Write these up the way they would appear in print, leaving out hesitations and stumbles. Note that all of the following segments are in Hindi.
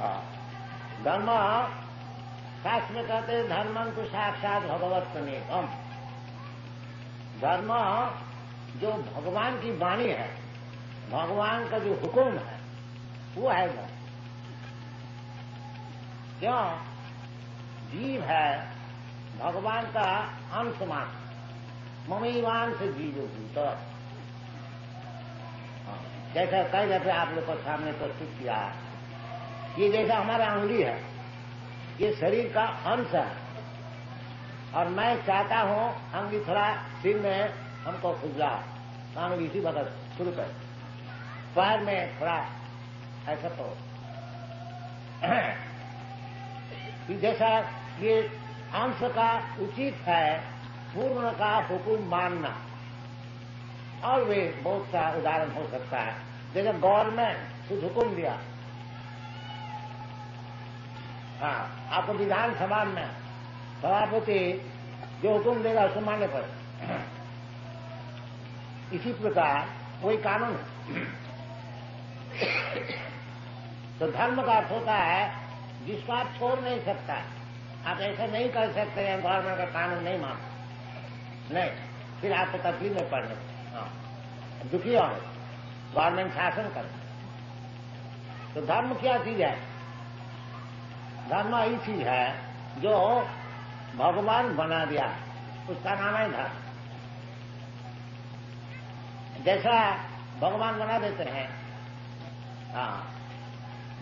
धर्म शास्त्र में कहते हैं धर्मं तो साक्षात भगवत तमेकम। धर्म जो भगवान की वाणी है, भगवान का जो हुक्म है, वो है धर्म। क्यों? जीव है भगवान का अंश मात्र, ममैवांश जीवो भूत। जैसा कई दफे आप लोग को सामने प्रस्तुत किया, ये जैसा हमारा अंगुली है, ये शरीर का अंश है, और मैं चाहता हूं अंगुली थोड़ा सिर में हमको खुजला, अंगुली इसी वक्त शुरू कर, पैर में थोड़ा ऐसा तो जैसा ये अंश का उचित है पूर्ण का हुक्म मानना। और वे बहुत सा उदाहरण हो सकता है, जैसे गवर्नमेंट कुछ हुक्म दिया, हाँ, आपको विधानसभा में सभापति जो हुक्म देगा उसको मानने पर, इसी प्रकार वही कानून है। तो धर्म का अर्थ होता है जिसको आप छोड़ नहीं सकता। आप ऐसा नहीं कर सकते हैं गवर्नमेंट का कानून नहीं मानते, नहीं, फिर आपको तकलीफ में पड़ने, दुखी हो, गवर्नमेंट शासन करे। तो धर्म क्या चीज है? धर्म ही चीज है जो भगवान बना दिया, उसका नाम है धर्म। जैसा भगवान बना देते हैं, हाँ,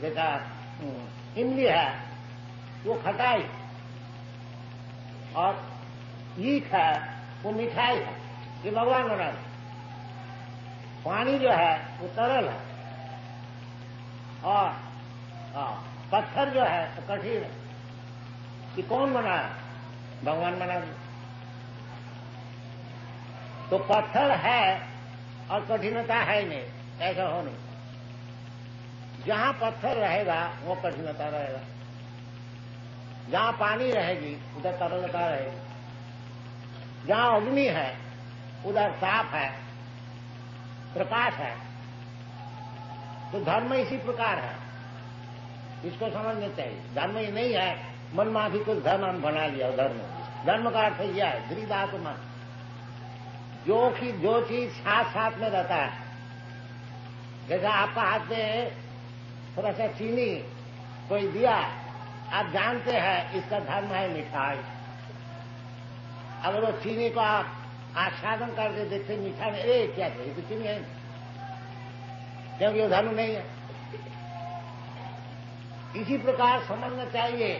जैसा इमली है वो खटाई, और ईख है वो मिठाई है, ये भगवान बना दे। पानी जो है वो तरल है, और पत्थर जो है वो कठिन है। ये कौन बनाया? भगवान बना दे। तो पत्थर है और कठिनता है नहीं, ऐसा हो नहीं। जहां पत्थर रहेगा वो कठिनता रहेगा, जहां पानी रहेगी उधर तरलता रहेगी, जहां अग्नि है उधर साफ है, प्रकाश है। तो धर्म इसी प्रकार है, इसको समझना चाहिए। धर्म ये नहीं है मनमाफी कुछ धर्म बना लिया। धर्म का अर्थ यह है दृढ़ात्मा, जो चीज साथ साथ में रहता है। जैसा आपका हाथ में थोड़ा सा चीनी कोई दिया, आप जानते हैं इसका धर्म है मिठाई। अगर वो चीनी को आप आस्वादन करके देखते मीठा में, अरे क्या चाहिए, तो चीनी है, क्योंकि वो धर्म नहीं है। इसी प्रकार समझना चाहिए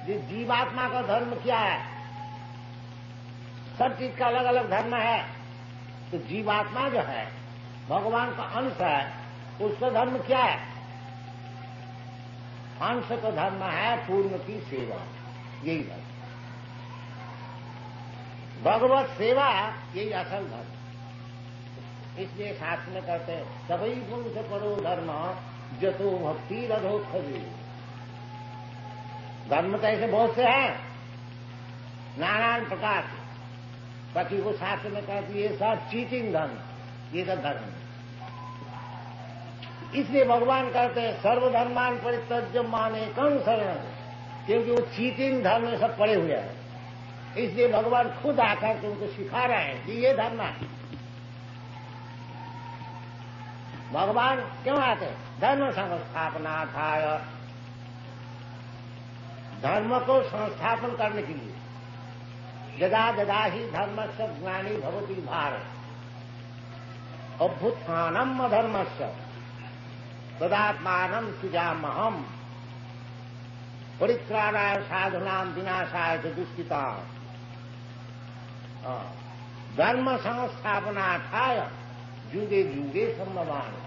कि जीवात्मा का धर्म क्या है। सब चीज का अलग अलग धर्म है। तो जीवात्मा जो है भगवान का अंश है, उसका धर्म क्या है? अंश का धर्म है पूर्ण की सेवा, यही धर्म। भगवत सेवा यही असल धर्म। इसलिए शास्त्र में कहते हैं सभी गुण से परो धर्म जतो भक्ति रधो खजे। धर्म तो ऐसे बहुत से हैं नाना प्रकार के, बाकी वो शास्त्र में कहती है ये सब चीटिंग धर्म, ये सब धर्म है। इसलिए भगवान कहते हैं सर्वधर्मान परित्यज्य मामेकं शरणं, क्योंकि वो चीटिंग धर्म में सब पड़े हुए हैं। इसलिए भगवान खुद आकर तुमको सिखा रहे हैं कि ये धर्म है। भगवान क्यों आते हैं? धर्म संस्थापनार्थाय, धर्म को संस्थापन करने के लिए। यदा यदा ही धर्मस्य ज्ञानी भवति भारत अभ्युत्थानम् अधर्मस्य तदात्मानं सृजाम्यहम् परित्राणाय साधूनां विनाशाय च दुष्कृताम्। धर्म संस्थापनार्थाय युगे युगे संभवामि।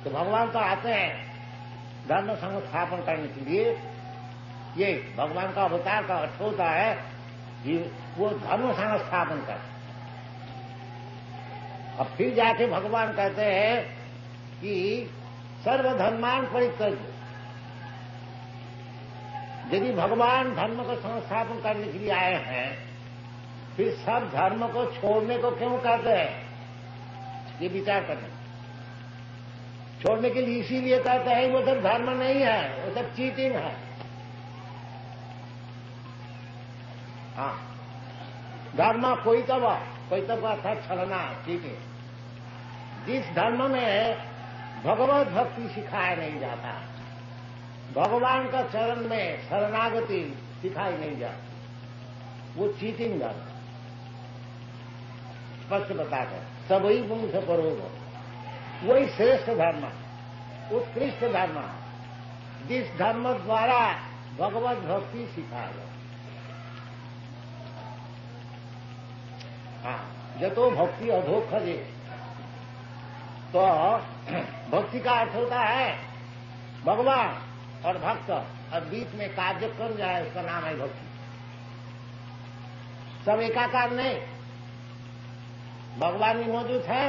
तो भगवान तो आते हैं धर्म संस्थापन करने के लिए। ये भगवान का अवतार का अर्थ होता है कि वो धर्म संस्थापन कर। अब फिर जाके भगवान कहते हैं कि सर्वधर्मान परित्यज्य। यदि भगवान धर्म को संस्थापन करने के लिए आए हैं, फिर सब धर्म को छोड़ने को क्यों कहते हैं? ये विचार करना। छोड़ने के लिए इसीलिए कहते हैं वो सब धर्म नहीं है, वो सब चीटिंग है। हाँ, धर्म कोई तब था छलना, चीटिंग। जिस धर्म में भगवत भक्ति सिखाया नहीं जाता, भगवान का चरण में शरणागति सिखाई नहीं जाती, वो चीटिंग धर्म। स्पष्ट बताकर सबही पुंस परोग, वही श्रेष्ठ धर्म, उत्कृष्ट धर्म, जिस धर्म द्वारा भगवत भक्ति सिखाया जाए। हाँ, जतो भक्ति अधोखजे, तो भक्ति का अर्थ होता है भगवान और भक्त और बीच में कार्य कर जाए, उसका नाम है भक्ति। सब एकाकार नहीं, भगवान भी मौजूद है,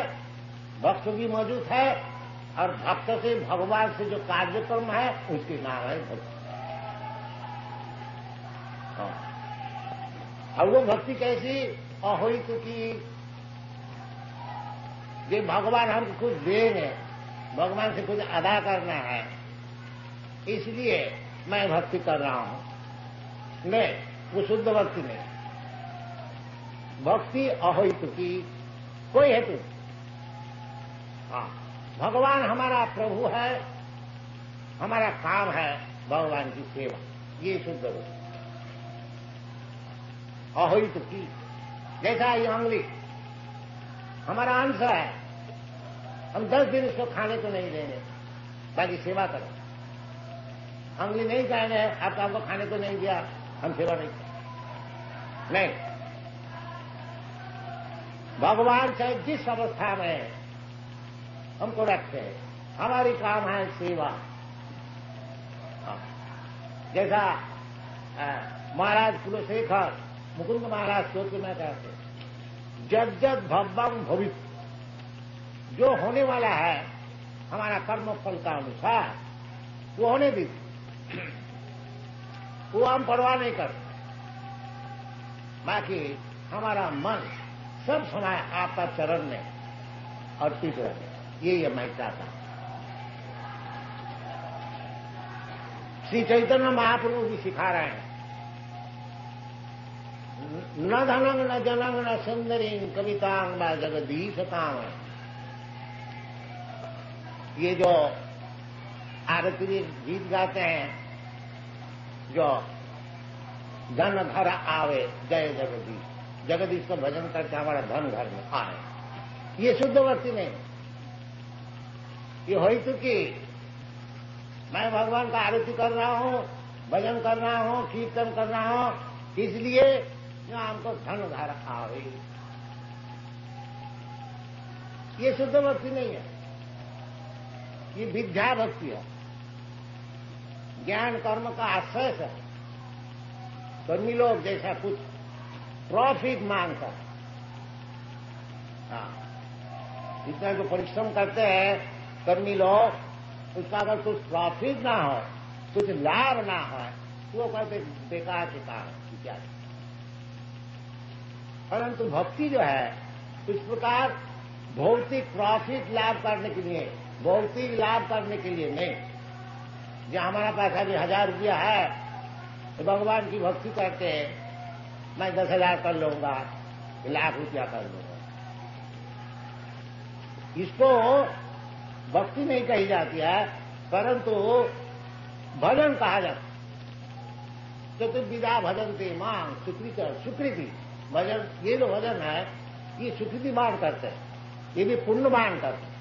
भक्त भी मौजूद है, और भक्त से भगवान से जो कार्यक्रम है उसके नाम है भक्ति। और वो भक्ति कैसी? अहोइत की, ये भगवान हमको कुछ देंगे, भगवान से कुछ अदा करना है, इसलिए मैं भक्ति कर रहा हूं। नहीं, वो शुद्ध भक्ति नहीं। भक्ति अहोइत की, कोई हेतु। हाँ, भगवान हमारा प्रभु है, हमारा काम है भगवान की सेवा, ये शुद्ध भक्ति। अहोइत की, जैसा ये अंगुली हमारा अंश है, हम 10 दिन इसको खाने को नहीं देंगे, बाकी सेवा करो। अंगुली नहीं कहेंगे आपको हमको खाने को नहीं दिया, हम सेवा नहीं करें। नहीं, भगवान चाहे जिस अवस्था में हमको रखे, हमारी काम है सेवा। जैसा महाराज कुलशेखर मुकुंद महाराज स्तोत्र में कहते, जब जब भव्यम भवित, जो होने वाला है हमारा कर्म फल का अनुसार वो होने दीजिए, वो हम परवाह नहीं करते, बाकी हमारा मन सब समय आपका चरण में अर्पित रहे, ये मैं चाहता हूं। श्री चैतन्य महाप्रभु भी सिखा रहे हैं, न धनंग न जनंग न सुंदरी कवितांग व जगदीशतांग। ये जो आरती गीत गाते हैं, जो धन घर आवे जय जगदीश, जगदीश का भजन करके हमारा धन घर में आए, ये शुद्ध भक्ति नहीं। ये होई तो कि मैं भगवान का आरती कर रहा हूं, भजन कर रहा हूं, कीर्तन कर रहा हूं, इसलिए जो हमको धन घर आवे, ये शुद्ध भक्ति नहीं है, ये विद्या भक्ति है, ज्ञान कर्म का आश्रय है। कर्मी लोग जैसा कुछ प्रॉफिट मांगता, इतना जो परिश्रम करते हैं कर्मी लोग, उसका अगर कुछ प्रॉफिट ना हो, कुछ लाभ ना हो, तो वो कहते बेकार के कारण इत्यादि। परंतु भक्ति जो है इस प्रकार भौतिक प्रॉफिट लाभ करने के लिए, भौतिक लाभ करने के लिए नहीं। जहां हमारा पास अभी 1000 रुपया है तो भगवान की भक्ति करते हैं, मैं 10,000 कर लूंगा, 1,00,000 रुपया कर लूंगा, इसको भक्ति नहीं कही जाती है, परंतु भजन कहा जाता। चतुर्विधा भजनते मां सुकृति भजन, ये जो भजन है ये सुकृति बाण करते हैं, ये भी पुण्य बाण करते हैं।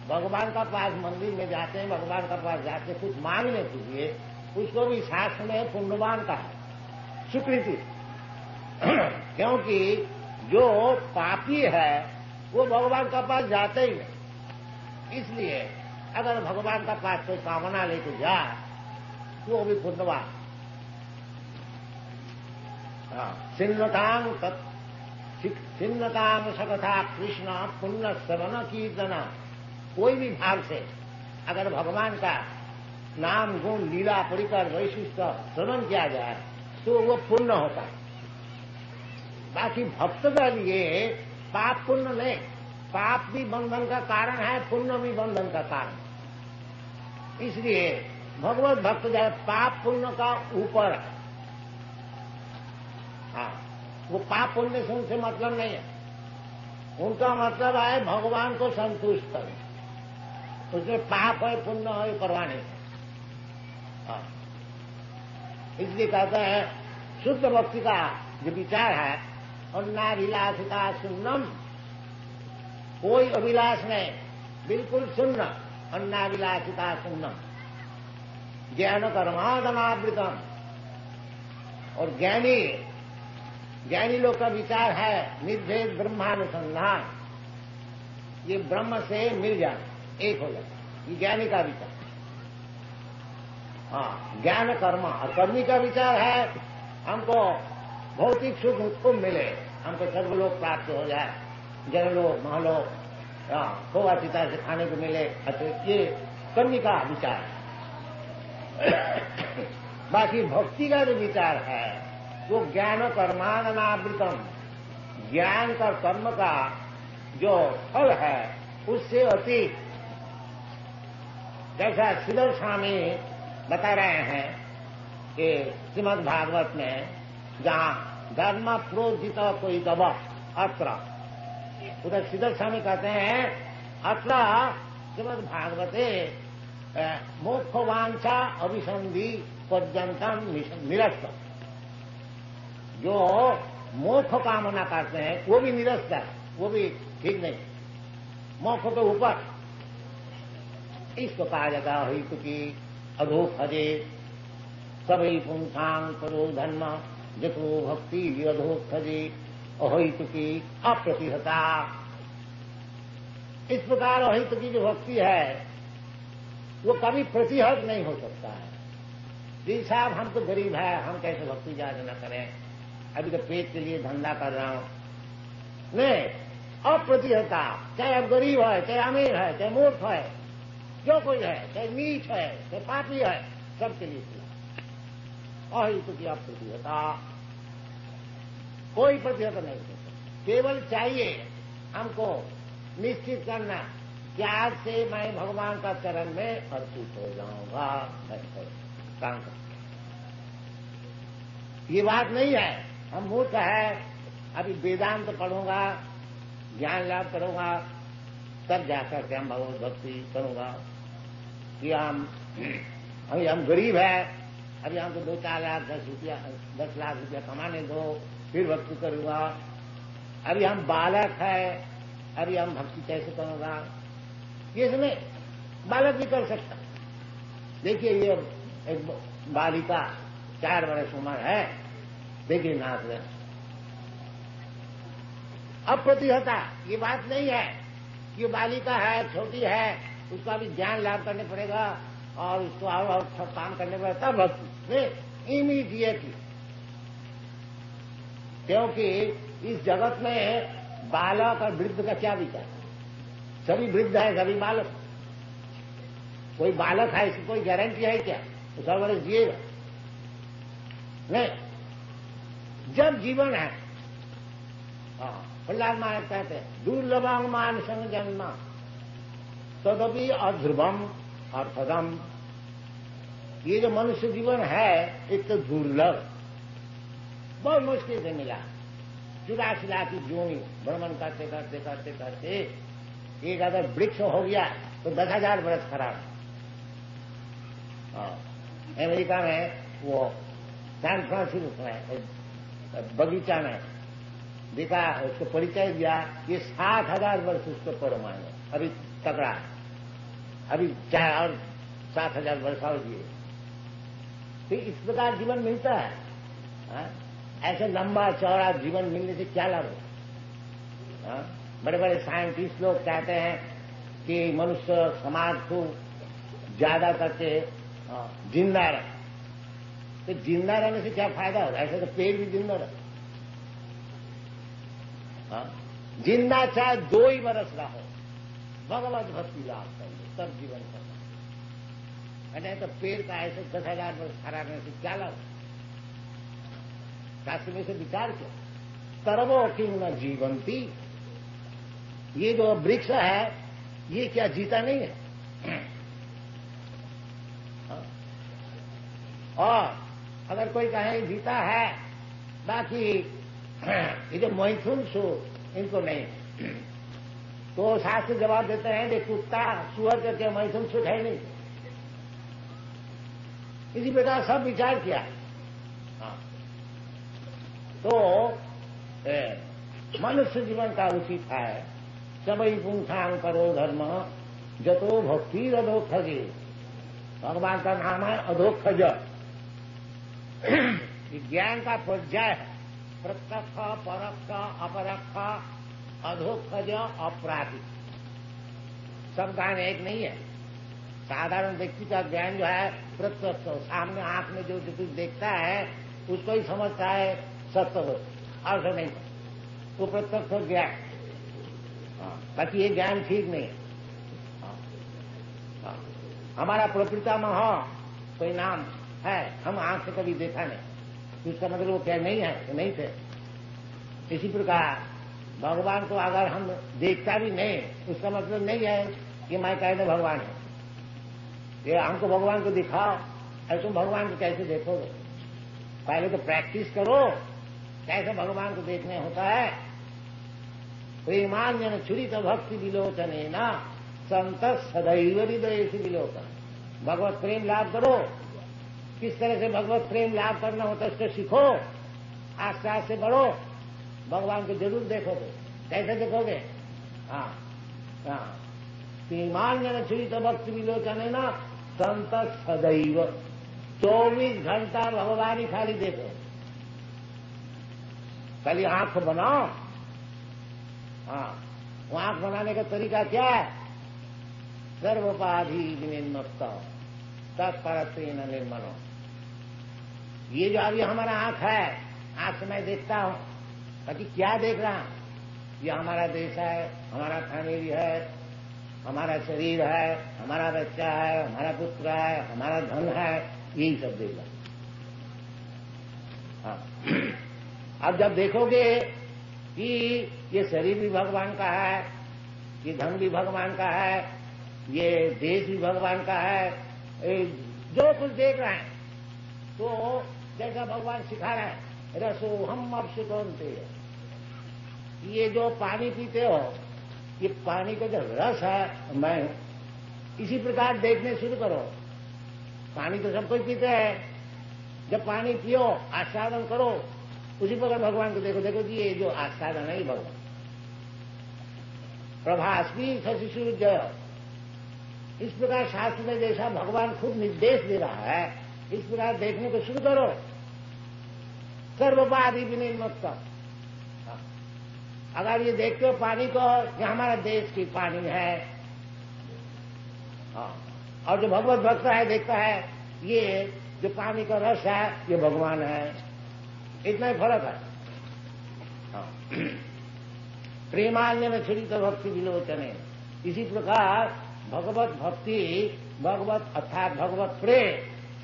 भगवान का पास मंदिर में जाते हैं, भगवान का पास जाते कुछ मांगने के लिए, उसको भी शास्त्र में पुण्यवान का है, सुकृति। क्योंकि जो पापी है वो भगवान का पास जाते ही नहीं, इसलिए अगर भगवान का पास कोई कामना लेके जाए तो वो भी पुण्यवान। सिन्नतांग सकथा कृष्ण पुण्य श्रवण कीर्तन, कोई भी भाव से अगर भगवान का नाम गुण लीला परिकर वैशिष्ट श्रवण किया जाए तो वो पुण्य होता है। बाकी भक्त के लिए पाप पुण्य नहीं, पाप भी बंधन का कारण है, पुण्य भी बंधन का कारण। इसलिए भगवत भक्त जो है पाप पुण्य का ऊपर है। हाँ, वो पाप पुण्य से उनसे मतलब नहीं है। उनका मतलब है भगवान को संतुष्ट करें, उसमें पाप है पुण्य है परवाह नहीं। हाँ, इसलिए कहते हैं शुद्ध भक्ति का जो विचार है, अन्नाभिलाषिता शून्यम, कोई अभिलाष नहीं, बिल्कुल शून्य, अन्नाभिलाषिता शून्यम, ज्ञान कर्मादनावृतम। और ज्ञानी लोग का विचार है निर्भेद ब्रह्मानुसंधान, ये ब्रह्म से मिल जाए, एक हो जाए, ये ज्ञानी का विचार। हाँ, ज्ञान कर्म, और कर्मी का विचार है हमको भौतिक सुख को मिले, हमको स्वर्गलोक प्राप्त हो जाए, जनलोक महलोक खोवा चिता से खाने को मिले, अच्छा ये कर्मी का विचार है। बाकी भक्ति का जो विचार है वो ज्ञान कर्मादनावृतम, ज्ञान का कर्म का जो फल है उससे अतीत। जैसा श्रीधर स्वामी बता रहे हैं कि श्रीमद् भागवत में जहां धर्म प्रोजित कोई दबा अत्र, उधर श्रीधर स्वामी कहते हैं अत्र श्रीमद् भागवते मोक्ष वांछा अभिसंधि पर्यंतम निरस्त। जो मोक्ष कामना करते हैं वो भी निरस्त है, वो भी ठीक नहीं, मोक्ष के ऊपर। इसको कहा जाता है कि अधोखजे सभी पुंसांग परो धर्म जतो भक्ति अधोखजे अहितुकी अप्रतिहता। इस प्रकार अहित की जो भक्ति है वो कभी प्रतिहत नहीं हो सकता है। जी साहब हम तो गरीब है, हम कैसे भक्ति ज्यादा न करें, अभी तो पेट के लिए धंधा कर रहा हूं, नहीं, अप्रतिहता। चाहे अब गरीब है, चाहे अमीर है, चाहे मूर्ख है, जो कोई है, चाहे नीच है, चाहे पापी है, सबके लिए खुला। अहित की अप्रतिहता, कोई प्रतिहत नहीं हो सकता। केवल चाहिए हमको निश्चित करना कि आज से मैं भगवान का चरण में अर्पित हो जाऊंगा, काम कर। ये बात नहीं है हम मूर्ख है, अभी वेदांत तो पढ़ूंगा, ज्ञान लाभ करूंगा, तब जाकर के हम भगवत भक्ति करूंगा। कि अभी हम गरीब है, अभी हमको 2-4 लाख 10 लाख रुपया कमाने दो, फिर भक्ति करूंगा। अभी हम बालक है, अभी हम भक्ति कैसे करूंगा? ये नहीं, बालक भी कर सकता। देखिए ये एक बालिका 4 वर्ष उम्र है, देखिए नाच रहे, अप्रतिहता। ये बात नहीं है कि बालिका है, छोटी है, उसका भी ज्ञान लाभ करने पड़ेगा और उसको और काम करने पड़ेगा तब भक्ति नहीं, इमीडिएटली। क्योंकि इस जगत में बालक और वृद्ध का क्या विचार? सभी वृद्ध है, सभी बालक। कोई बालक है इसकी कोई गारंटी है क्या तो 100 वर्ष जिएगा? नहीं, जब जीवन है। प्रहलाद महाराज कहते हैं दुर्लभम मान संग जन्म तदपि अध्रुवम अर्थदम। ये जो मनुष्य जीवन है एक तो दुर्लभ, बहुत मुश्किल से मिला। 84 लाख की जोनी भ्रमण करते करते करते करते एक अगर वृक्ष हो गया तो 10,000 वर्ष खराब। अमेरिका में वो सैन फ्रांसिस्को में बगीचा में देखा, उसको परिचय दिया, ये 7,000 वर्ष उसको परमाणु अभी तगड़ा, अभी चाहे और 7,000 वर्ष और जिए। तो इस प्रकार जीवन मिलता है। ऐसे लंबा चौड़ा जीवन मिलने से क्या लाभ है? बड़े बड़े साइंटिस्ट लोग कहते हैं कि मनुष्य समाज को ज्यादा करके जिंदा रहे। तो जिंदा रहने से क्या फायदा होगा? ऐसे तो पेड़ भी जिंदा रहे। जिंदा चाहे 2 ही वर्ष रहो, भगवत भक्ति लाभ करिए, तब जीवन करना। नहीं तो पेड़ का ऐसे 10,000 वर्ष खड़ा रहने से क्या लाभ? शास्त्र में से विचार किया, तरवो किंग न जीवंती। ये जो वृक्ष है ये क्या जीता नहीं है? और अगर कोई कहे जीता है, बाकी ये जो मैथुन सूर इनको नहीं, तो शास्त्र जवाब देते हैं कि कुत्ता सुअर करके मैथुन सूर है नहीं। इसी प्रकार सब विचार किया। हाँ। तो मनुष्य जीवन का उचित है सबई पुंखांग करो धर्म जतो भक्ति अधोक्षजे। भगवान का नाम है अधोक्षज। ज्ञान का पर्याय है प्रत्यक्ष, परोक्ष, अपरोक्ष, अधोक्षज, अपराधिक। सब ज्ञान एक नहीं है। साधारण व्यक्ति का ज्ञान जो है प्रत्यक्ष, सामने आंख में जो कुछ देखता है उसको ही समझता है सत्य हो, और नहीं वो प्रत्यक्ष ज्ञान। बाकी ये ज्ञान ठीक नहीं है। हमारा प्रपितामह कोई नाम है, हम आंख से कभी देखा नहीं, उसका मतलब वो क्या नहीं है, तो नहीं थे। इसी प्रकार भगवान को अगर हम देखता भी नहीं, उसका मतलब नहीं है कि मैं कहने भगवान है। ये हमको भगवान को दिखाओ, ऐसे भगवान को कैसे देखोगे? पहले तो प्रैक्टिस करो कैसे भगवान को देखने होता है। प्रेमान्यन छुरित भक्ति विलोचने न संत सदैव हृदय से विलोचन। भगवत प्रेम लाभ करो। किस तरह से भगवत प्रेम लाभ करना होता है उसको सीखो, आस्ते आस्ते बढ़ो, भगवान को जरूर देखोगे। कैसे देखोगे? हाँ हाँ, प्रेमान्यन छुरित भक्ति विलोचने न संत सदैव, 24 घंटा भगवान ही खाली देखो। खाली आंख बनाओ। हाँ, वो आंख बनाने का तरीका क्या है? सर्वोपाधि विनिर्मुक्त तत्परत्वेन निर्मलो। ये जो अभी हमारा आंख है, आंख से मैं देखता हूं, बाकी क्या देख रहा हूं? ये हमारा देश है, हमारा फैमिली है, हमारा शरीर है, हमारा बच्चा है, हमारा पुत्र है, हमारा धन है, यही सब देख रहा। हाँ। अब जब देखोगे कि ये शरीर भी भगवान का है, ये धन भी भगवान का है, ये देश भी भगवान का है, जो कुछ देख रहे हैं तो जैसा भगवान सिखा रहे हैं, रसो हम अब सुकौनते, ये जो पानी पीते हो, ये पानी का जो रस है मैं हूं। इसी प्रकार देखने शुरू करो। पानी तो सब कोई पीते हैं। जब पानी पियो, आस्वादन करो, उसी प्रकार भगवान को देखो। देखो कि ये जो आस्वादन है भगवान। प्रभास्मी शशिशु जय, इस प्रकार शास्त्र में जैसा भगवान खुद निर्देश दे रहा है, इस प्रकार देखने को शुरू करो। सर्वोपाधि विनिर्मुक्त। अगर ये देखते हो पानी को, ये हमारा देश की पानी है, और जो भगवत भक्त है देखता है ये जो पानी का रस है ये भगवान है, इतना ही फर्क है। प्रेमान्य में छुरित भक्ति विलोचने। इसी प्रकार भगवत भक्ति, भगवत अर्थात भगवत प्रेम,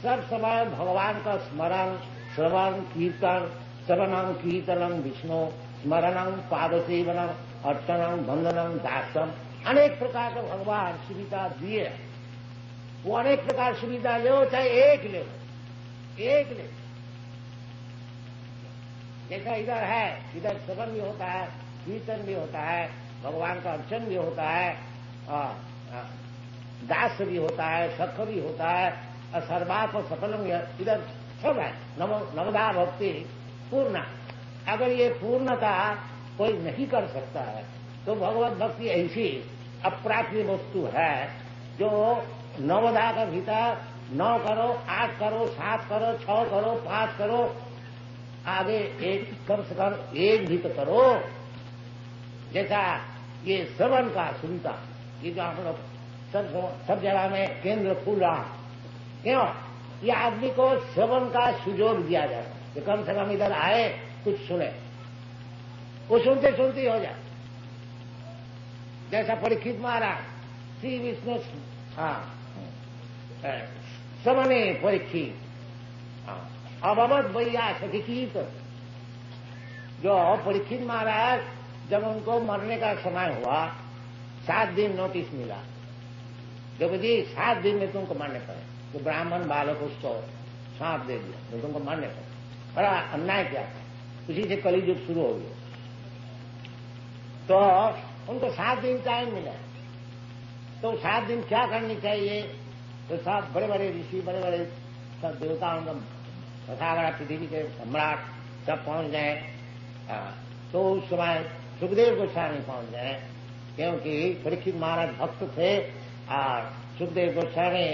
सब समय भगवान का स्मरण, श्रवण, कीर्तन, श्रवणं कीर्तनं विष्णु, स्मरणं पादसेवनम, अर्चनम, वंदनम, दासम, अनेक प्रकार का भगवान सुविधा दिए। वो अनेक प्रकार सुविधा ले, चाहे एक ले, एक ले। जैसा इधर है, इधर श्रवण भी होता है, कीर्तन भी होता है, भगवान का अर्चन भी होता है, दास भी होता है, सख भी होता है, और सर्वात्म सफलम इधर सब है। नवदा भक्ति पूर्ण। अगर ये पूर्णता कोई नहीं कर सकता है तो भगवत भक्ति ऐसी अप्राप्य वस्तु है जो नवदा का भीतर 9 करो, 8 करो, 7 करो, 6 करो, 5 करो, आगे एक कम से कम एक भी तो करो। जैसा ये श्रवण का सुनता, ये जो हम लोग सब जगह में केंद्र खुल रहा, क्यों? ये आदमी को श्रवण का सुजोग दिया जाए कि कम से कम इधर आए, कुछ सुने, वो सुनते सुनते हो जाए। जैसा परीक्षित महाराज श्री विष्णु समने परीक्षित अभवत भैया सखीत। जो परीक्षित महाराज जब उनको मरने का समय हुआ, 7 दिन नोटिस मिला, जब जी 7 दिन में तुमको मरने पड़े, तो ब्राह्मण बालक उसको सांप दे दिया तो तुमको मारने का बड़ा अन्याय क्या था। उसी से कलयुग शुरू हो गया। तो उनको 7 दिन टाइम मिला। तो 7 दिन क्या करनी चाहिए? तो सब बड़े बड़े ऋषि, बड़े बड़े सब देवताओं का तथागत पृथ्वी के सम्राट सब पहुंच गए। तो उस समय सुखदेव गोस्वामी पहुंच गए, क्योंकि परीक्षित महाराज भक्त थे और सुखदेव गोस्वामी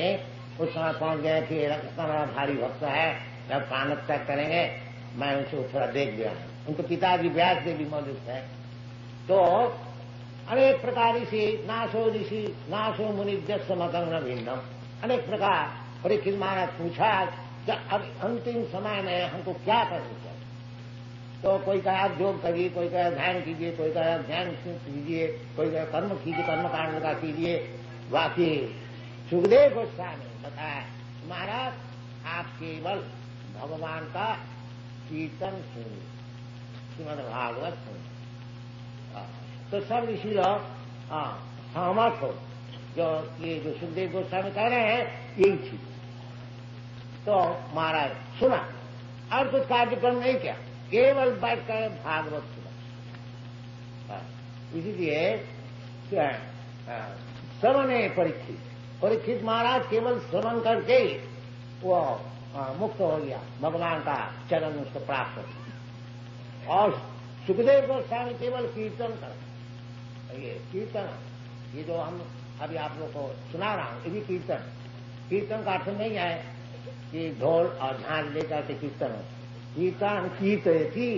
उस समय पहुंच गए कि इतना बड़ा भारी भक्त है, जब प्राण त्याग करेंगे मैं उनसे थोड़ा देख गया। उनके पिताजी व्यास देव भी मौजूद थे। तो अनेक प्रकार ऋषि नाशो मुनि मतंग न भिन्नम, अनेक प्रकार परीक्षित महाराज पूछा कि अब अंतिम समय में हमको क्या करना चाहिए। तो कोई कहा योग करिए, कोई कहा ध्यान कीजिए, कोई कहा ध्यान कीजिए, कोई कहा कर्म कीजिए, कर्म कांड का कीजिए। बाकी सुखदेव गोस्वामी ने बताया महाराज आप केवल भगवान का कीर्तन सुनिए, श्रीमद् भागवत सुनिए। तो सब ऋषि लोग सहमत हो, जो ये जो सुखदेव गोस्वामी कह रहे हैं यही चीज। तो महाराज सुना और कुछ कार्यक्रम नहीं किया, केवल बैठ कर भागवत सुना। इसीलिए श्रवण है परीक्षित महाराज केवल श्रवण करके ही वो मुक्त हो गया, भगवान का चरण उसको प्राप्त हो गया। और सुखदेव गोस्वामी केवल कीर्तन कर, ये कीर्तन, ये जो हम अभी आप लोग को सुना रहा हूं ये भी कीर्तन का अर्थ नहीं है कि ढोल और झांझ लेकर के कीर्तन हो। कीर्तन कीर्तयति,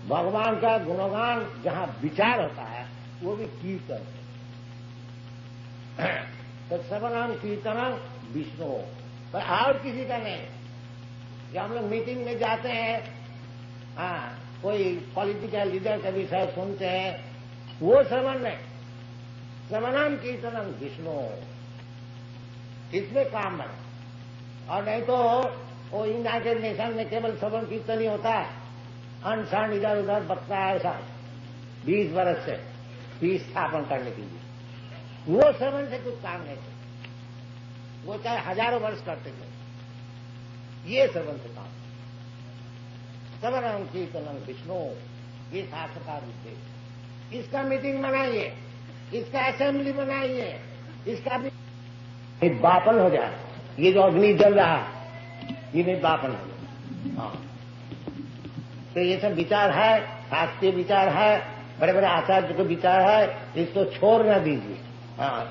भगवान का गुणगान जहां विचार होता है वो भी कीर्तन है। तो श्रवणम कीर्तनम विष्णु, पर और किसी का नहीं। जब हम लोग मीटिंग में जाते हैं, कोई पॉलिटिकल लीडर का विषय सुनते हैं, वो श्रवण नहीं, श्रवणम कीर्तनम विष्णु, इसमें काम है। और नहीं तो वो यूनाइटेड नेशन में केवल श्रवण कीर्तन ही होता है, अनशन इधर उधर बकता है ऐसा 20 वर्ष से पीस स्थापन करने के लिए। वो श्रवण से कुछ काम नहीं करता, वो चाहे हजारों वर्ष करते थे, ये श्रवण से काम। श्रवणम कीर्तनम विष्णु, ये शास्त्र का उद्देश्य। इसका मीटिंग बनाइए, इसका असेंबली बनाइए, इसका भी बापन हो जाए। ये जो अग्नि जल रहा ये भी बापन हो जाए। तो ये सब विचार है, शास्त्रीय विचार है, बड़े बड़े आचार्य को विचार है, इसको छोड़ न दीजिए,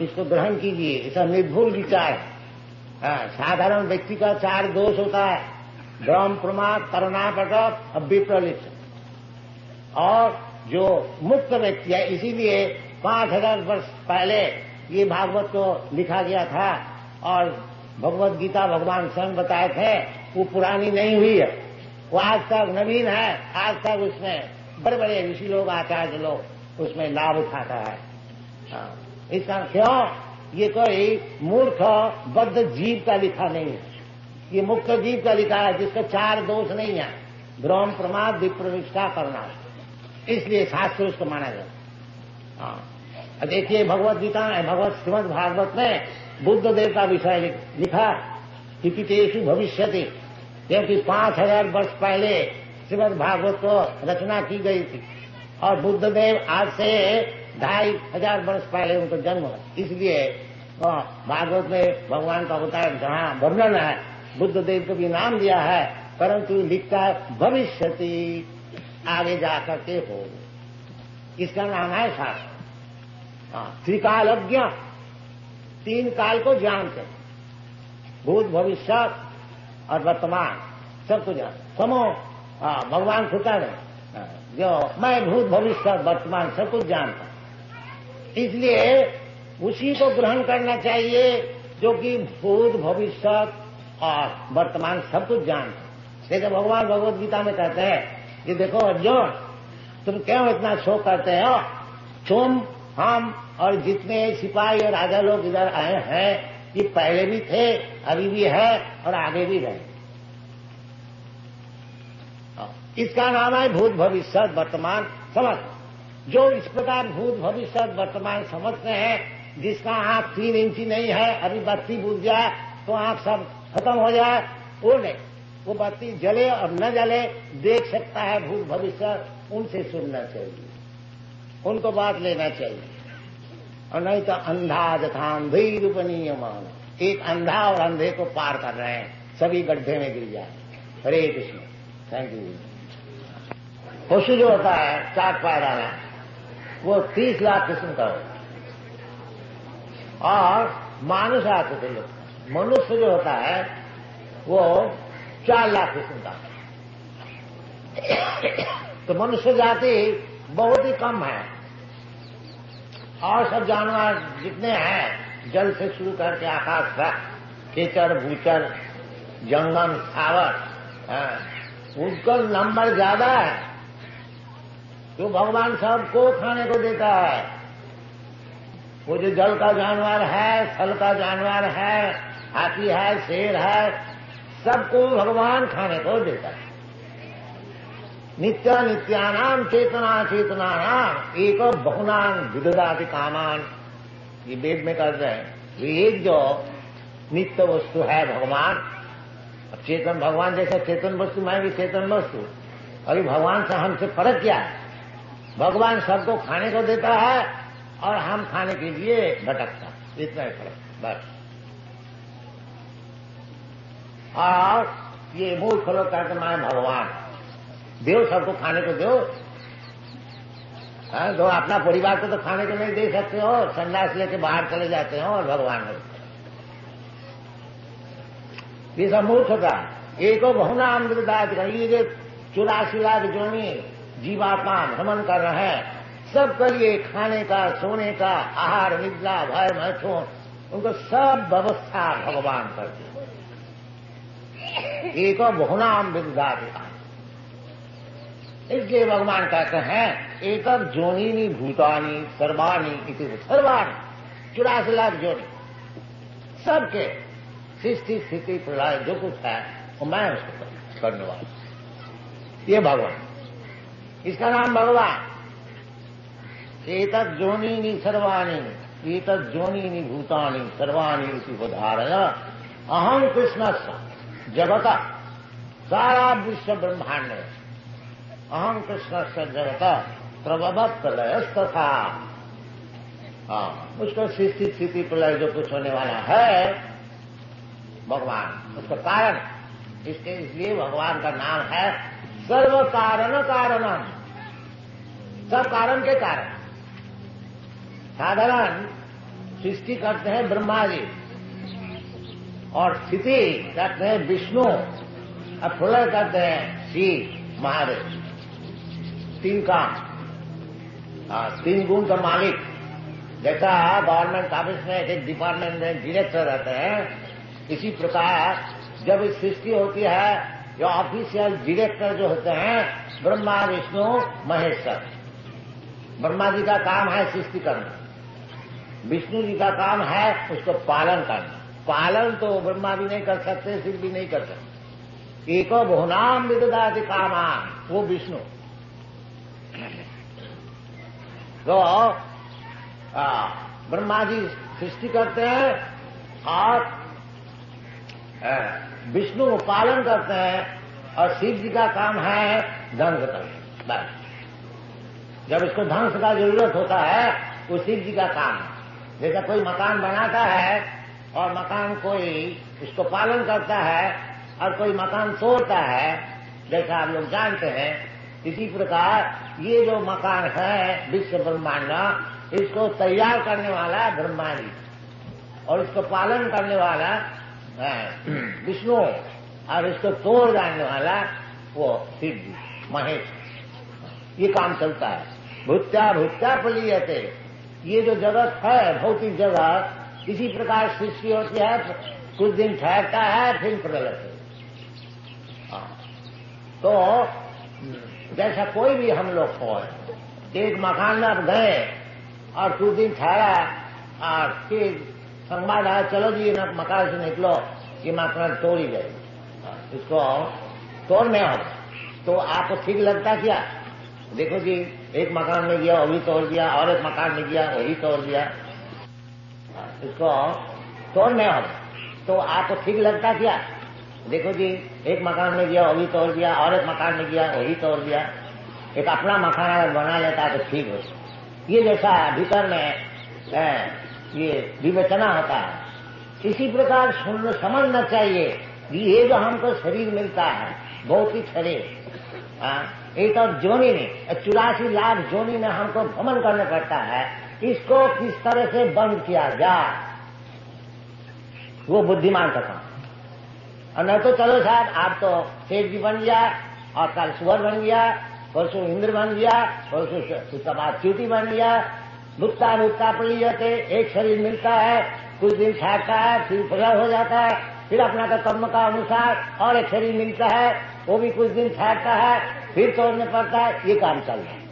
इसको ग्रहण कीजिए। ऐसा निर्भुल विचार है। साधारण व्यक्ति का 4 दोष होता है, भ्रम, प्रमाद, करुणापटक, विप्रलिप्त। और जो मुक्त व्यक्ति है, इसीलिए 5000 वर्ष पहले ये भागवत को लिखा गया था और भगवत गीता भगवान स्वयं बताए थे, वो पुरानी नहीं हुई है, वो आज तक नवीन है। आज तक उसमें बड़े बड़े ऋषि लोग, आचार्य लोग उसमें लाभ उठाता है। इसका क्यों? ये कोई मूर्ख बद्ध जीव का लिखा नहीं है, ये मुक्त जीव का लिखा है, जिसका 4 दोष नहीं है, भ्रम, प्रमाद, विप्रनिष्ठा करना। इसलिए शास्त्र उसको माना जाता। देखिए भगवत गीता में, भगवत श्रीमद् भागवत में बुद्ध देव का विषय लिखा, इतितेषु भविष्यति, क्योंकि 5000 वर्ष पहले श्रीमद् भागवत को रचना की गई थी और बुद्ध देव आज से 2500 वर्ष पहले उनका जन्म हुआ। इसलिए भागवत में भगवान का अवतार जहां वर्णन है, बुद्ध देव को भी नाम दिया है, परंतु लिखता है भविष्यति, आगे जाकर के हो। इसका नाम है शास्त्र। त्रिकालज्ञ, 3 काल को जानते, भूत, भविष्य और वर्तमान, सबको जानते। समो भगवान खुदा है, जो मैं भूत, भविष्य, वर्तमान सब कुछ जानता। इसलिए उसी को ग्रहण करना चाहिए जो कि भूत, भविष्य और वर्तमान सब कुछ जानता। जैसे भगवान भगवत गीता में कहते हैं कि देखो अर्जुन, तुम क्यों इतना शोक करते हो? तुम, हम और जितने सिपाही और राजा लोग इधर आए हैं, ये पहले भी थे, अभी भी है और आगे भी रहे। इसका नाम है भूत, भविष्य, वर्तमान समझ। जो इस प्रकार भूत, भविष्य, वर्तमान समझते हैं, जिसका आंख 3 इंची नहीं है, अभी बत्ती बुझ जाए तो आंख सब खत्म हो जाए, वो नहीं, वो बत्ती जले और न जले देख सकता है भूत भविष्य, उनसे सुनना चाहिए, उनको बात लेना चाहिए। और नहीं तो अंधा जथा अंधे रूपनीयमान, एक अंधा और अंधे को पार कर रहे हैं, सभी गड्ढे में गिर जाए। हरे कृष्ण। Thank you. पशु जो होता है 4 पैर वाला, वो 30 लाख किस्म का होता है, और मानुष आते थे लोग, मनुष्य जो होता है वो 4 लाख किस्म का। तो मनुष्य जाति बहुत ही कम है, और सब जानवर जितने हैं, जल से शुरू करके आकाश तक, कीचड़ भूचर जंगम सावर, उनका नंबर ज्यादा है। तो भगवान सबको खाने को देता है। वो जो जल का जानवर है, थल का जानवर है, हाथी है, शेर है, सबको भगवान खाने को देता है। नित्य नित्यानाम चेतना चेतनानाम एक बहुनाम विददाति कामान, ये वेद में कर रहे हैं। एक जो नित्य वस्तु है भगवान, अब चेतन भगवान जैसा चेतन वस्तु, मैं भी चेतन वस्तु। अभी भगवान से हमसे फर्क क्या है? भगवान सबको खाने को देता है और हम खाने के लिए भटकता, इतना ही फर्क बस। और ये मूर्ख लोग कहते मैं भगवान, देव सबको खाने को दो। तो अपना परिवार को तो खाने को नहीं दे सकते हो, संन्यास लेके बाहर चले जाते हो और भगवान हो। ये सब मूर्खता। एको बहुनाम विददाति, ये जो 84 लाख जोनी जीवात्मा भ्रमण कर रहे हैं, सबके लिए खाने का, सोने का, आहार, निद्रा, भय, मैथुन, उनको सब व्यवस्था भगवान करते हैं। एको बहुनाम विददाति, इसलिए भगवान कहते हैं एक जोनिनी भूतानी सर्वाणी इति, सर्वाणी 84 लाख जोनी, सबके सृष्टि स्थिति प्रलय जो कुछ है वो मैं उसको करने वाला, ये भगवान, इसका नाम भगवान। एतत् जोनिनी सर्वाणी, एतत् जोनिनी भूतानी सर्वाणी इति उदाहरण अहम कृष्णस्य जगत, सारा विश्व ब्रह्मांड अहम कृष्णस्य जगत प्रभवत् प्रलयस्तथा, उसका सृष्टि स्थिति प्रलय जो कुछ होने वाला है भगवान, उसका कारण, इसलिए भगवान का नाम है सर्व कारण कारणम, सब कारण के कारण। साधारण सृष्टि करते हैं ब्रह्मा जी, और स्थिति करते हैं विष्णु, और प्रलय करते हैं शिव महादेव। 3 काम, 3 गुण का मालिक। जैसा गवर्नमेंट ऑफिस में एक डिपार्टमेंट में डायरेक्टर रहते हैं, इसी प्रकार जब इस सृष्टि होती है, जो ऑफिशियल डायरेक्टर जो होते हैं ब्रह्मा विष्णु महेश्वर। ब्रह्मा जी का काम है सृष्टि करना, विष्णु जी का काम है उसको पालन करना। पालन तो ब्रह्मा भी नहीं कर सकते, शिव भी नहीं कर सकते। एको बहुनाम विददाति कामान, वो विष्णु। तो ब्रह्मा जी सृष्टि करते हैं और विष्णु को पालन करते हैं, और शिव जी का काम है ध्वंस करना। बस जब इसको ध्वंस का जरूरत होता है वो शिव जी का काम है। जैसा कोई मकान बनाता है और मकान कोई उसको पालन करता है और कोई मकान तोड़ता है, जैसा आप लोग जानते हैं, इसी प्रकार ये जो मकान है विश्व ब्रह्मांड, इसको तैयार करने वाला ब्रह्मा जी और इसको पालन करने वाला विष्णु, और इसको तोड़ डालने वाला वो शिव जी महेश। ये काम चलता है। भूत्या भूत्या पलीयते, ये जो जगत है भौतिक जगत, इसी प्रकार सृष्टि होती है, कुछ दिन ठहरता है फिर प्रलय। तो जैसा कोई भी हम लोग हो, एक मकान में आप गए और कुछ दिन ठहरा और फिर संवाद आया चलो जी ना मकान से निकलो, ये मकान तोड़ ही गए, इसको तोड़ने हो तो आपको ठीक लगता क्या? देखो जी एक मकान में गया वो भी तोड़ दिया, और एक मकान में गया वो भी तोड़ दिया, इसको तोड़ने हो तो आपको ठीक लगता क्या? देखो जी, एक मकान में गया वही तोड़ दिया, और एक मकान में गया वही तोड़ दिया। एक अपना मकान अगर बना लेता तो ठीक हो। ये जैसा भीतर में ये विवेचना होता है, इसी प्रकार समझना चाहिए कि ये जो हमको शरीर मिलता है, भौतिक शरीर, एक और जोनी में 84 लाख जोनी में हमको भ्रमण करना पड़ता है, इसको किस तरह से बंद किया जाए, वो बुद्धिमान का काम। और नहीं तो चलो साहब, आप तो शेर जी बन गया, और कल सुअर बन गया, परसों इंद्र बन गया, परसों उसका बाद चींटी बन गया, भुट्टा भुट्टा पड़ जाते। एक शरीर मिलता है, कुछ दिन छाटता है, फिर प्रगट हो जाता है, फिर अपना का कर्म का अनुसार और एक शरीर मिलता है, वो भी कुछ दिन छाटता है, फिर तोड़ने पड़ता है। ये काम चल रहा है।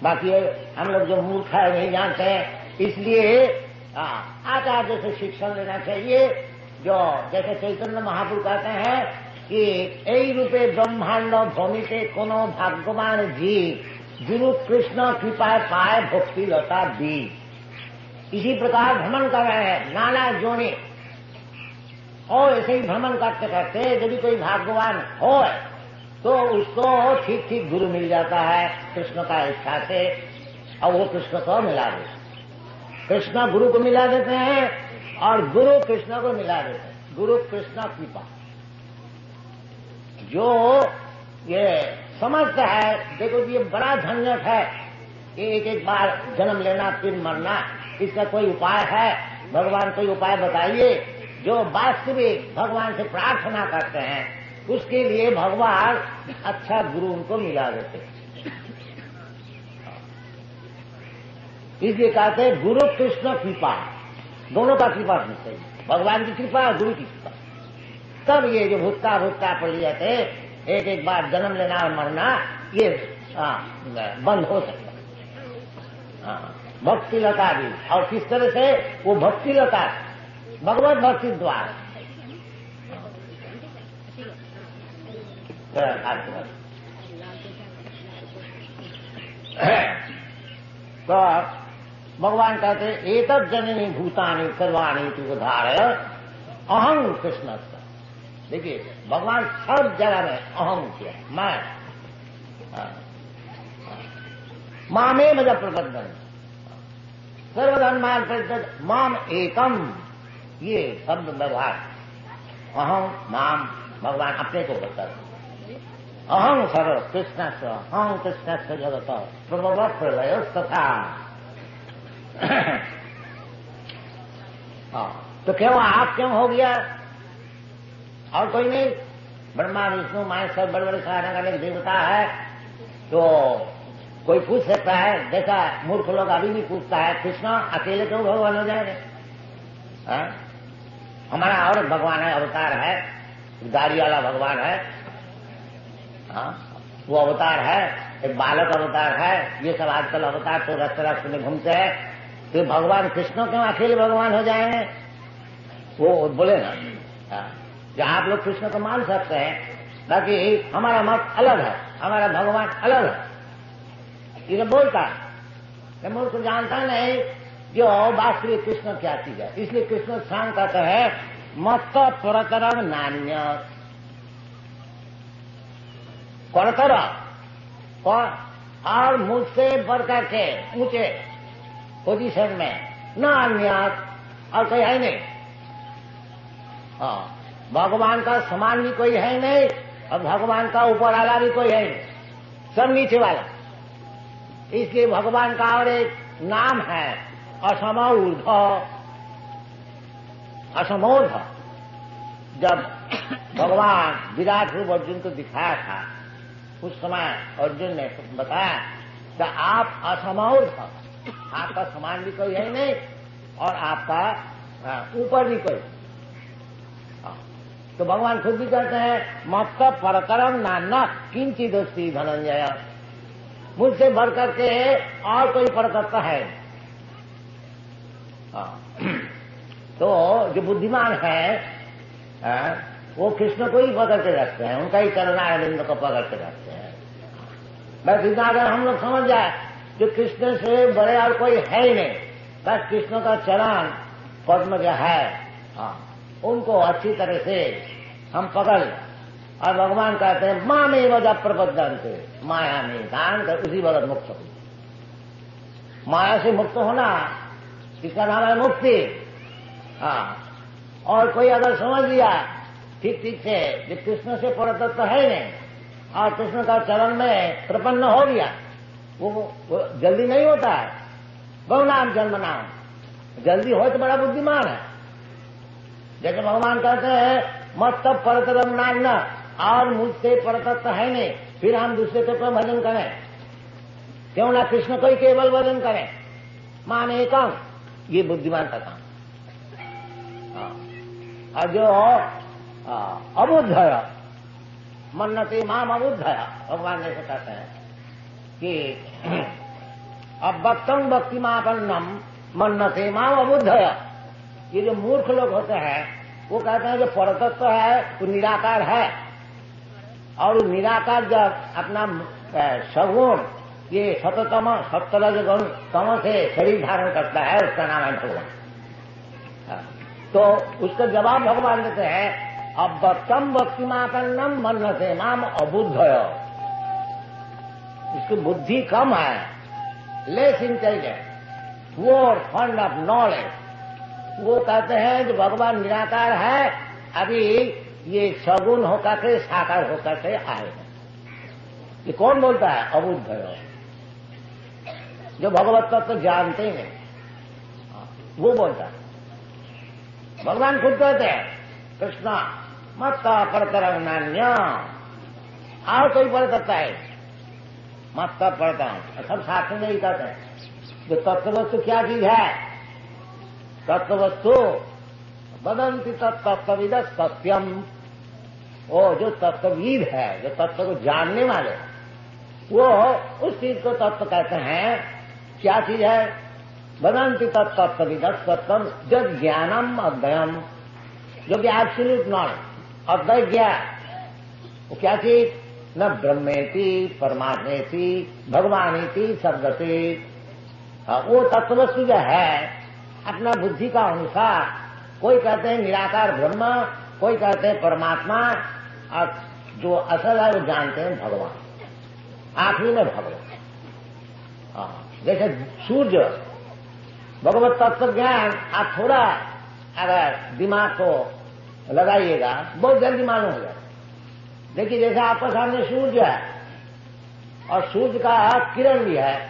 बाकी हम लोग जो मूर्ख है नहीं जानते हैं, इसलिए आचार्य से शिक्षण लेना चाहिए। जो जैसे चैतन्य महाप्रभु कहते हैं कि এই रूपे ब्रह्मांड भूमिके कोनो भाग्यवान जीव गुरु कृष्ण कृपा पाए भक्ति लता दी। इसी प्रकार भ्रमण कर रहे हैं नाना जोनी, और ऐसे ही भ्रमण करते करते यदि कोई भाग्यवान हो तो उसको ठीक ठीक गुरु मिल जाता है कृष्ण का इच्छा से, और वो कृष्ण को मिला देते। कृष्ण गुरु को मिला देते हैं और गुरु कृष्ण को मिला देते हैं। गुरु कृष्ण कृपा जो ये समझता है, देखो ये बड़ा झंझट है, एक एक बार जन्म लेना फिर मरना, इसका कोई उपाय है? भगवान कोई उपाय बताइए। जो वास्तविक भगवान से प्रार्थना करते हैं उसके लिए भगवान अच्छा गुरु उनको मिला देते। इसलिए कहते हैं गुरु कृष्ण कृपा, दोनों का कृपा होनी चाहिए, भगवान की कृपा और गुरु की कृपा। तब ये जो भुट्टा भुट्टा पड़ जाते, एक एक बार जन्म लेना और मरना, ये बंद हो सकता। भक्ति लता भी, और किस तरह से? वो भक्ति लता भगवत भक्ति द्वारा। तो भगवान कहते एतत् जननी भूतानि सर्वाणि तुधारय अहं कृष्ण। देखिए भगवान सब जगह में अहम किया, मैं मामे मजा प्रबंधन सर्वधर्मान प्रत्यत माम एकम, ये शब्द व्यवहार अहम माम भगवान अपने को बताते। अहं सर्व कृष्ण से, अहं कृष्ण से जगत प्रभवत प्रलय तथा। तो क्यों आप क्यों हो गया और कोई नहीं? ब्रह्मा विष्णु महेश्वर बड़े बड़े सहारा का देवता है, तो कोई पूछ सकता है, जैसा मूर्ख लोग अभी भी पूछता है कृष्ण अकेले क्यों भगवान हो जाएंगे? हमारा और भगवान है, अवतार है, दाढ़ी वाला भगवान है, वो अवतार है, एक बालक अवतार है, ये सब आजकल अवतार तो रास्ते रास्ते में घूमते हैं। तो भगवान कृष्ण क्यों अकेले भगवान हो जाएंगे? वो बोले ना, जो आप लोग कृष्ण को मान सकते हैं, बाकी हमारा मत अलग है, हमारा भगवान अलग है, ये बोलता है। मूर्ख को जानता नहीं जो वास्तविक कृष्ण क्या चीज है। इसलिए कृष्ण सांग कहते हैं मत परतरम नान्य, परतर और मुझसे बढ़ करके ऊंचे पोजीशन में न अन्य और कोई है नहीं। भगवान का समान भी कोई है नहीं और भगवान का ऊपर वाला भी कोई है नहीं, सब नीचे वाला। इसलिए भगवान का और एक नाम है असमोर्ध। असमोर्ध जब भगवान विराट रूप अर्जुन को दिखाया था, उस समय अर्जुन ने बताया कि आप असमोर्ध, आपका समान भी कोई है नहीं और आपका ऊपर भी कोई। तो भगवान खुद भी कहते हैं मत परतरम नान्य किंचिदस्ति धनंजय, मुझसे बढ़ करके और कोई परतत्व है। तो जो बुद्धिमान है वो कृष्ण को ही पकड़ के रखते हैं, उनका ही चरणारविंद को पकड़ के रखते हैं। बस इतना अगर हम लोग समझ जाए जो कृष्ण से बड़े और कोई है ही नहीं, बस कृष्ण का चरण पद्म जो है उनको अच्छी तरह से हम पकड़, और भगवान कहते हैं माँ में वजह प्रबद्धंते, माया में दान कर उसी वक्त मुक्त हो। माया से मुक्त होना इसका नाम है मुक्ति। हाँ, और कोई अगर समझ लिया ठीक ठीक से कि कृष्ण से परतत्व है नहीं और कृष्ण का चरण में प्रपन्न हो गया, वो जल्दी नहीं होता है। बहुनाम जन्म नाम, जल्दी हो तो बड़ा बुद्धिमान है। जैसे भगवान कहते हैं मत तब परतरम नाम न, और मुझसे परतत्व है नहीं, फिर हम दूसरे को क्यों भजन करें? क्यों ना कृष्ण को ही केवल भजन करें, माने कम, ये बुद्धिमान का काम। और जो अबुद्ध है, मन्नते माम अबुद्ध है, भगवान जैसे कहते हैं कि अब भक्तम भक्तिमापन्नम मन्नते माम अबुद्ध है। ये जो मूर्ख लोग होते हैं वो कहते हैं जो परतत्व है वो निराकार है, और वो निराकार जब अपना सगुण ये सततम सत्तर गुण तम से शरीर धारण करता है, उसका नाम है भगवान। तो उसका जवाब भगवान देते हैं अब भक्तम भक्तिमापन्नम मन्नते माम अबुद्ध। इसकी बुद्धि कम है, less intelligent, poor fund of knowledge. वो कहते हैं कि भगवान निराकार है, अभी ये सगुण होकर के साकार होकर के आए हैं। ये कौन बोलता है? अबुद्ध। जो भगवत तत्व जानते हैं वो बोलता है। भगवान खुद कहते हैं कृष्णा मत परतरम नान्य, और कोई परतत्व है मत परतरम, सब साथ में ही कहते हैं। जो तत्ववस्तु क्या चीज है? तत्ववस्तु बदंती तत्विद सत्यम। वो जो तत्वविद है, जो तत्व को जानने वाले, वो उस चीज को तत्व कहते हैं। क्या चीज है? बदंती तत्विद सत्यम जब ज्ञानम अद्वयम, जो कि एब्सोल्यूट नॉलेज, अद्वैत ज्ञान। वो क्या चीज? न ब्रह्मेति परमात्मेति भगवानेति शब्दते। वो तत्ववस्तु जो है अपना बुद्धि का अनुसार, कोई कहते हैं निराकार ब्रह्म, कोई कहते हैं परमात्मा, और जो असल है वो जानते हैं भगवान, आखिरी में भगवान। जैसे सूर्य, भगवत तत्व ज्ञान आप थोड़ा अगर दिमाग को लगाइएगा बहुत जल्दी मालूम हो जाए। देखिए जैसे आपके सामने सूर्य है और सूर्य का किरण भी है,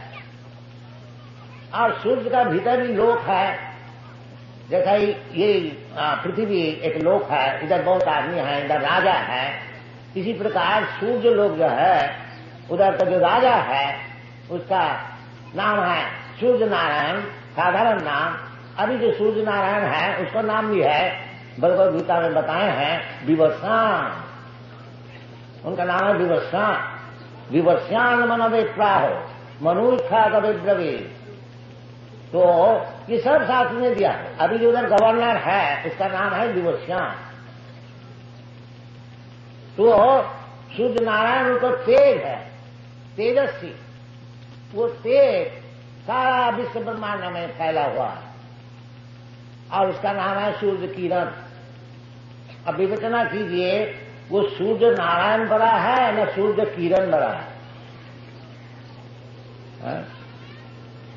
और सूर्य का भीतर भी लोक है। जैसा ये पृथ्वी एक लोक है, इधर बहुत आदमी है, इधर राजा है। इसी प्रकार सूर्य लोक जो है, उधर का जो राजा है उसका नाम है सूर्य नारायण, साधारण नाम। अभी जो सूर्य नारायण है उसका नाम भी है, भगवद गीता में बताए हैं, विवस्वान। उनका नाम है विवस्वान। विवस्वान मनवे प्राहो मनुष्या कभी ब्रवी। तो ये सब शास्त्र में दिया है। अभी जो उधर गवर्नर है उसका नाम है विवस्वान। तो सूर्य नारायण उनको तेज है, तेजस्वी। वो तेज सारा विश्व ब्रह्मांड में फैला हुआ है, और उसका नाम है सूर्य किरण। अब विवेचना कीजिए, वो सूर्य नारायण बड़ा है न सूर्य किरण बड़ा है?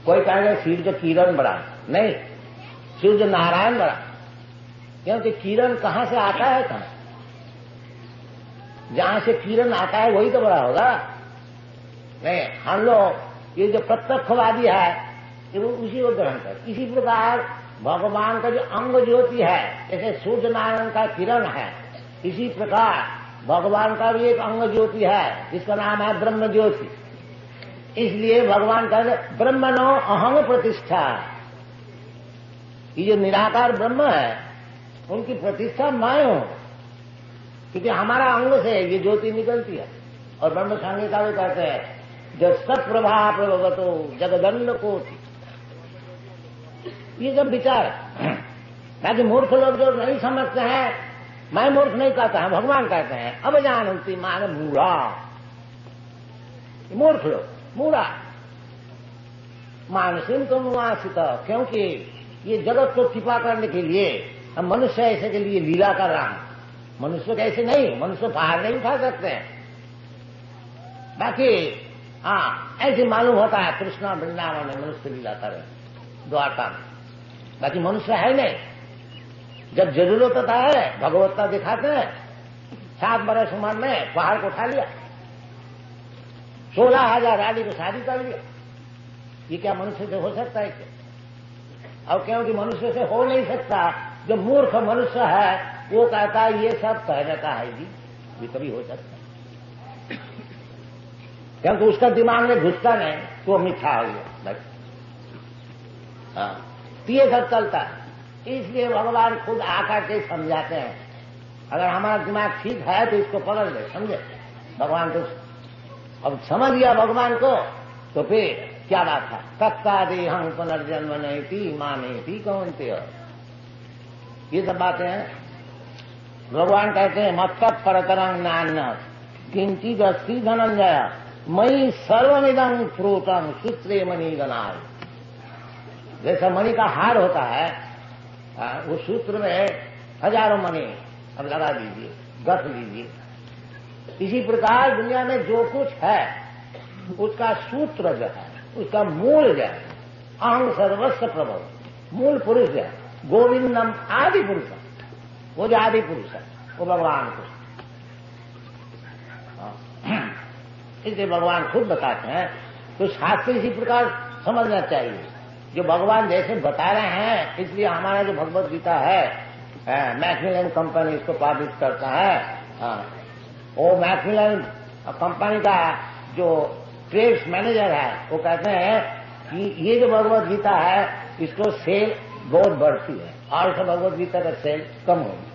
कोई कहेगा सूर्य किरण बड़ा, नहीं, सूर्य नारायण बड़ा। क्योंकि किरण कहां से आता है? कहां जहां से किरण आता है वही तो बड़ा होगा। नहीं, हम लोग ये जो प्रत्यक्षवादी है वो उसी को ग्रहण कर। इसी प्रकार भगवान का जो अंग ज्योति है, जैसे सूर्य नारायण का किरण है, इसी प्रकार भगवान का भी एक अंग ज्योति है जिसका नाम है ब्रह्म ज्योति। इसलिए भगवान का ब्रह्मणो अहंग प्रतिष्ठा, ये जो निराकार ब्रह्म है उनकी प्रतिष्ठा मैं हूं, क्योंकि हमारा अंग से ये ज्योति निकलती है। और ब्रह्म संहिता में कहते हैं जब सत्प्रभा प्रभवतो जगदंड कोटि। ये जब विचार ताकि मूर्ख लोग जो नहीं समझते हैं, मैं मूर्ख नहीं कहता है, भगवान कहते हैं अब जानती मान मूढ़ा। मूर्ख लोग मूढ़ा मानसिम तो मुआसित, क्योंकि ये जगत को छिपा करने के लिए हम मनुष्य ऐसे के लिए लीला कर रहा है, मनुष्य कैसे नहीं, मनुष्य बाहर नहीं उठा सकते हैं। बाकी हाँ ऐसे मालूम होता है कृष्णा वृंदावन में मनुष्य लीला करे द्वारका में, बाकी मनुष्य है नहीं। जब जरूरत होता है भगवत्ता दिखाते हैं। 7 बरस उम्र में पहाड़ को उठा लिया, 16,000 आदमी को शादी कर लिया। ये क्या मनुष्य से हो सकता है क्या? और क्योंकि मनुष्य से हो नहीं सकता, जो मूर्ख मनुष्य है वो कहता है ये सब कह देता है जी, ये कभी हो सकता है, क्योंकि उसका दिमाग में घुसता नहीं तो मिठा हो गया बस। हाँ ये सब चलता है। इसलिए भगवान खुद आकर के समझाते हैं। अगर हमारा दिमाग ठीक है तो इसको पकड़ ले, समझे भगवान को। अब समझ गया भगवान को तो फिर क्या बात है, तत्ता दे हम पुनर्जन्म नहीं थी माने थी कौन थे, ये सब बातें हैं। भगवान कहते हैं मत्त परतरंग नान्य किंचित अस्ति धनंजय मई सर्वमिदं प्रोतम सूत्रे मणि गणाय। जैसा मणि का हार होता है, वो सूत्र में हजारों मणि अब लगा दीजिए, गथ लीजिए। इसी प्रकार दुनिया में जो कुछ है उसका सूत्र जो है, उसका मूल जो है, अहं सर्वस्व प्रभव, मूल पुरुष जो है गोविंदम आदि पुरुष, वो जो आदि पुरुष है वो भगवान को। इसलिए भगवान खुद बताते हैं, तो शास्त्र इसी प्रकार समझना चाहिए। जो भगवान जैसे बता रहे हैं, इसलिए हमारा जो भगवत गीता है मैक्मिलन कंपनी इसको पब्लिश करता है। वो मैक्मिलन कंपनी का जो ट्रेड्स मैनेजर है वो कहते हैं कि ये जो भगवत गीता है इसको सेल बहुत बढ़ती है और सब भगवत गीता का सेल कम होगी,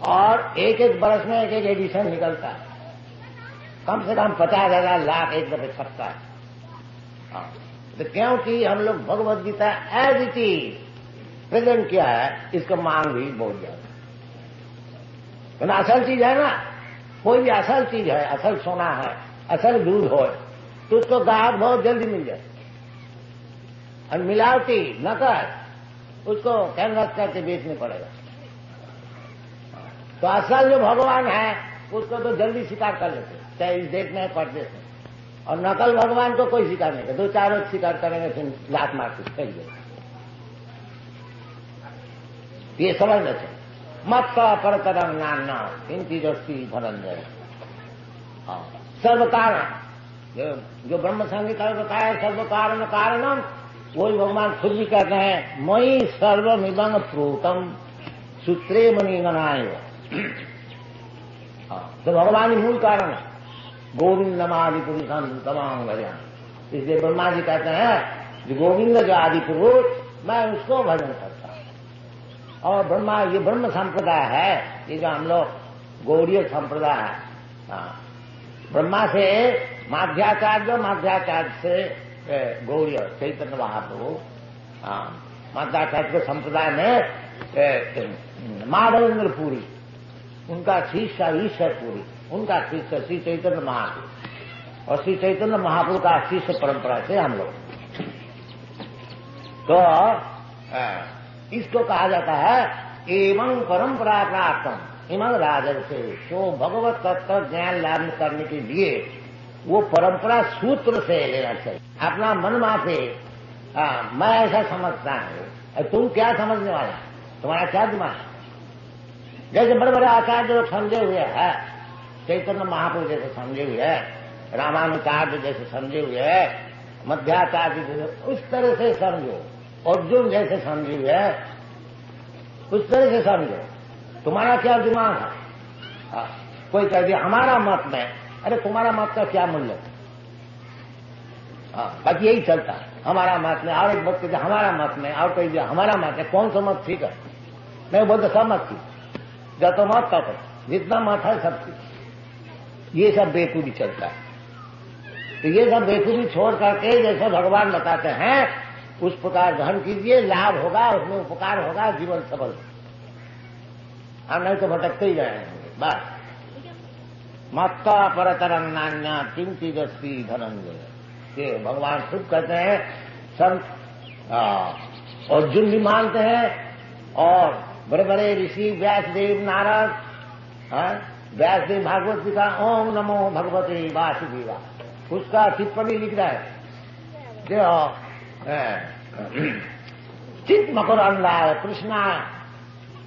और एक एक बरस में एक एक एडिशन निकलता है, कम से कम 50,000 लाख एक दफे छपता है। हाँ तो क्योंकि हम लोग Bhagavad Gita as it is present किया है, इसका मांग भी बहुत ज्यादा। तो असल चीज है ना, कोई भी असल चीज है, असल सोना है, असल दूध हो तो उसको ग्राहक बहुत जल्दी मिल जाए। और मिलावटी नकल उसको कैनवस करके बेचने पड़ेगा। तो असल जो भगवान है उसको तो जल्दी स्वीकार कर लेते, चाहे इस देश में परदेश में। और नकल भगवान को कोई स्वीकार नहीं करता, 2-4 रोज स्वीकार करेंगे फिर लात मार के फेंक देंगे। ये समझना चाहिए। मत परतरंग नाना किंचित अस्ति धनंजय। सर्व कारण जो ब्रह्म संहिता में बताया सर्व कारण कारणम, वही भगवान खुद भी कहते हैं मई सर्वमिदं प्रोतम सूत्रे मणि गणाय। तो भगवान ही मूल कारण है, गोविंदम आदि पुरुषम तमाम भजन। इसलिए ब्रह्मा जी कहते हैं जो गोविंद जो आदि पुरुष, मैं उसको भजन करता हूं। और ब्रह्मा ये ब्रह्म संप्रदाय है, ये जो हम लोग गौड़ीय संप्रदाय है, ब्रह्मा से माध्याचार्य, माध्याचार्य से गौड़ीय चैतन्य महाप्रभु, माध्याचार्य के संप्रदाय में माधवेंद्र पुरी उनका शिष्य ईश्वर पुरी, उनका शिष्य श्री चैतन्य महाप्रभु, और श्री चैतन्य महाप्रभु का शिष्य परंपरा से हम लोग। तो इसको कहा जाता है एवं परंपरा प्राप्तम इमं राजर्षे। तो भगवत तत्व ज्ञान लाभ करने के लिए वो परंपरा सूत्र से लेना चाहिए। अपना मन माफे मैं ऐसा समझता हूं, तुम क्या समझने वाला, तुम्हारा क्या दिमाग है। जैसे बड़े बड़े आचार्य लोग समझे हुए हैं, चैतन्य महाप्रभु जैसे समझे हुए हैं, रामानुचार्य जैसे समझे हुए हैं, मध्याचार्य जैसे, उस तरह से समझो। अर्जुन जैसे समझे हुए हैं उस तरह से समझो। तुम्हारा क्या दिमाग है। कोई कह दिया हमारा मत में, अरे तुम्हारा मत का क्या मूल्य। बाकी यही चलता है, हमारा मत में, और एक मत कहते हमारा मत में, और कोई दिया हमारा मत है। कौन सा मत ठीक है? मैं बोलता सब मत ठीक, जब तो मत तब जितना मत है सब ठीक। ये सब बेकूफी चलता है। तो ये सब बेकूफी छोड़ करके जैसे भगवान बताते हैं उस प्रकार ग्रहण कीजिए, लाभ होगा, उसमें उपकार होगा, जीवन सफल। हम नहीं तो भटकते ही जाएंगे बस। मत्ता परतरंग नान्या किंचित अस्ति धनंजय। ये भगवान खुद कहते हैं, संत अर्जुन भी मानते हैं, और बड़े बड़े ऋषि व्यासदेव नारद, व्यासदेव भागवत गीता ओम नमो भगवते वासुदेवा, उसका टिप्पणी लिख रहा है जो चित मकर अल्लाह कृष्णा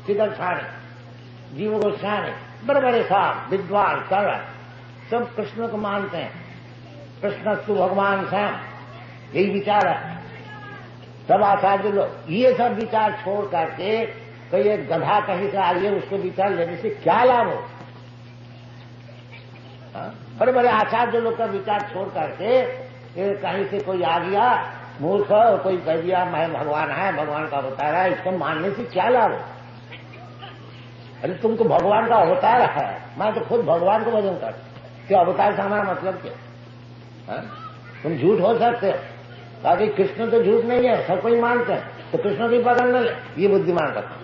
चिदर्शानी जीव गोस्वामी, बड़े बड़े साहब विद्वान सरल सब कृष्ण को मानते हैं। कृष्णस्तु भगवान श्याम, यही विचार है सब आचार्य लोग। ये सब विचार छोड़ करके कोई एक गधा कहीं से आइए उसको विचार लेने से क्या लाभ हो? बड़े बड़े आचार्य लोग का विचार छोड़ करके कहीं से कोई आ गया मूर्ख और कोई कह दिया मैं भगवान है, भगवान का अवतार है, इसको मानने से क्या लाभ हो? अरे तुमको भगवान का अवतार है, मैं तो खुद भगवान को भजन कर, क्या अवतार से हमारा मतलब क्या? तुम झूठ हो सकते हो, ताकि कृष्ण तो झूठ नहीं है, सब कोई मानते हैं, तो कृष्ण की पकड़ न ले, ये बुद्धिमान का काम।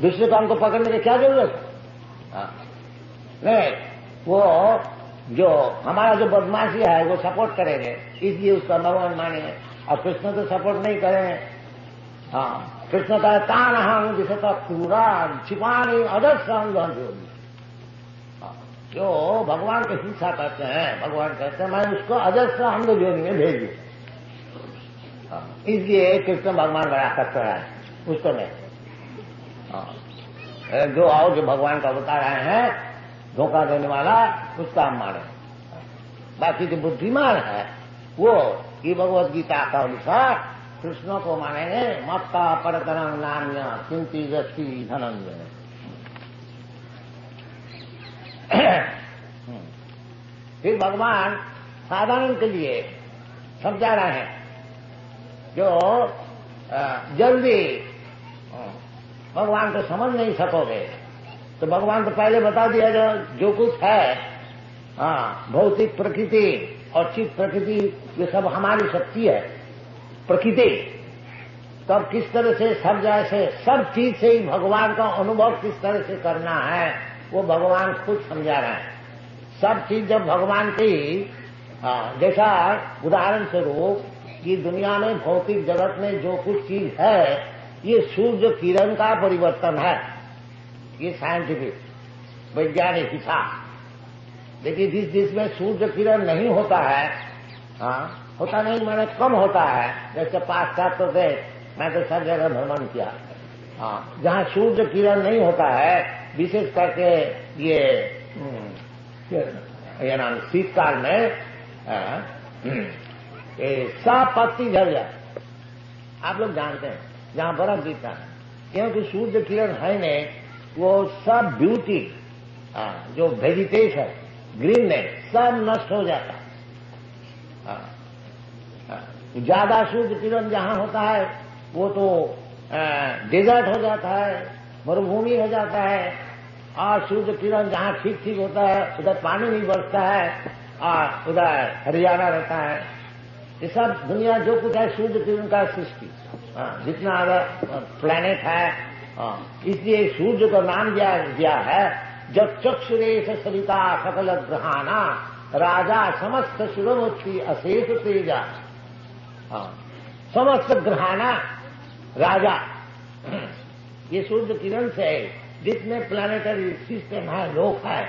दूसरे काम को पकड़ने की क्या जरूरत है? नहीं, वो जो हमारा जो बदमाशी है वो सपोर्ट करेंगे, इसलिए उसका भगवान मानेंगे, और कृष्ण तो सपोर्ट नहीं करेंगे। हाँ, कृष्ण का तान हम जिसे तो पूरा छिपानी अदर्शन जो भगवान की हिंसा करते हैं, भगवान कहते हैं मैं उसको अजस्र हम लोग जोनी में भेज दूं, इसलिए कृष्ण भगवान बड़ा कष्ट रहा है उसको नहीं। जो आओ जो भगवान का बता रहे हैं धोखा देने वाला, उसका हम माने। बाकी जो बुद्धिमान है वो ये भगवत गीता का अनुसार कृष्ण को मानेंगे। मत्ता परतरंग नान्य चिंती जस्ती धनंजय। फिर भगवान साधारण के लिए समझा रहे हैं जो जल्दी भगवान को समझ नहीं सकोगे, तो भगवान तो पहले बता दिया जो कुछ है, भौतिक प्रकृति और चित्त प्रकृति, ये सब हमारी शक्ति है प्रकृति। तब किस तरह से सब जैसे सब चीज से ही भगवान का अनुभव किस तरह से करना है वो भगवान खुद समझा रहे हैं। सब चीज जब भगवान की, जैसा उदाहरण स्वरूप ये दुनिया में भौतिक जगत में जो कुछ चीज है ये सूर्य किरण का परिवर्तन है, ये साइंटिफिक वैज्ञानिक हिसाब। लेकिन जिस जिसमें सूर्य किरण नहीं होता है, होता नहीं मैंने कम होता है, जैसे पाश्चात्य देश, मैं तो सब जगह भ्रमण किया, जहाँ सूर्य किरण नहीं होता है, विशेष करके ये नाम शीतकाल में सब पत्ती झड़ जाए। आप लोग जानते हैं जहाँ बर्फ गिरता है, क्योंकि सूर्य किरण है नहीं, वो सब ब्यूटी जो वेजिटेशन ग्रीननेस सब नष्ट हो जाता है। ज्यादा सूर्य किरण जहाँ होता है वो तो डेजर्ट हो जाता है, मरुभूमि हो जाता है, और सूर्य किरण जहाँ ठीक ठीक होता है उधर पानी नहीं बरसता है और उधर हरियाणा रहता है। ये सब दुनिया जो कुछ है सूर्य किरण का सृष्टि, जितना अगर प्लैनेट है, इसलिए सूर्य का नाम दिया है जब चक्षुरेश सरिता सकल ग्रहाना राजा समस्त शिरोमुखी अशेष तेजा। समस्त ग्रहाना राजा, ये सूर्य किरण से जितने प्लानिटरी सिस्टम है, लोक है,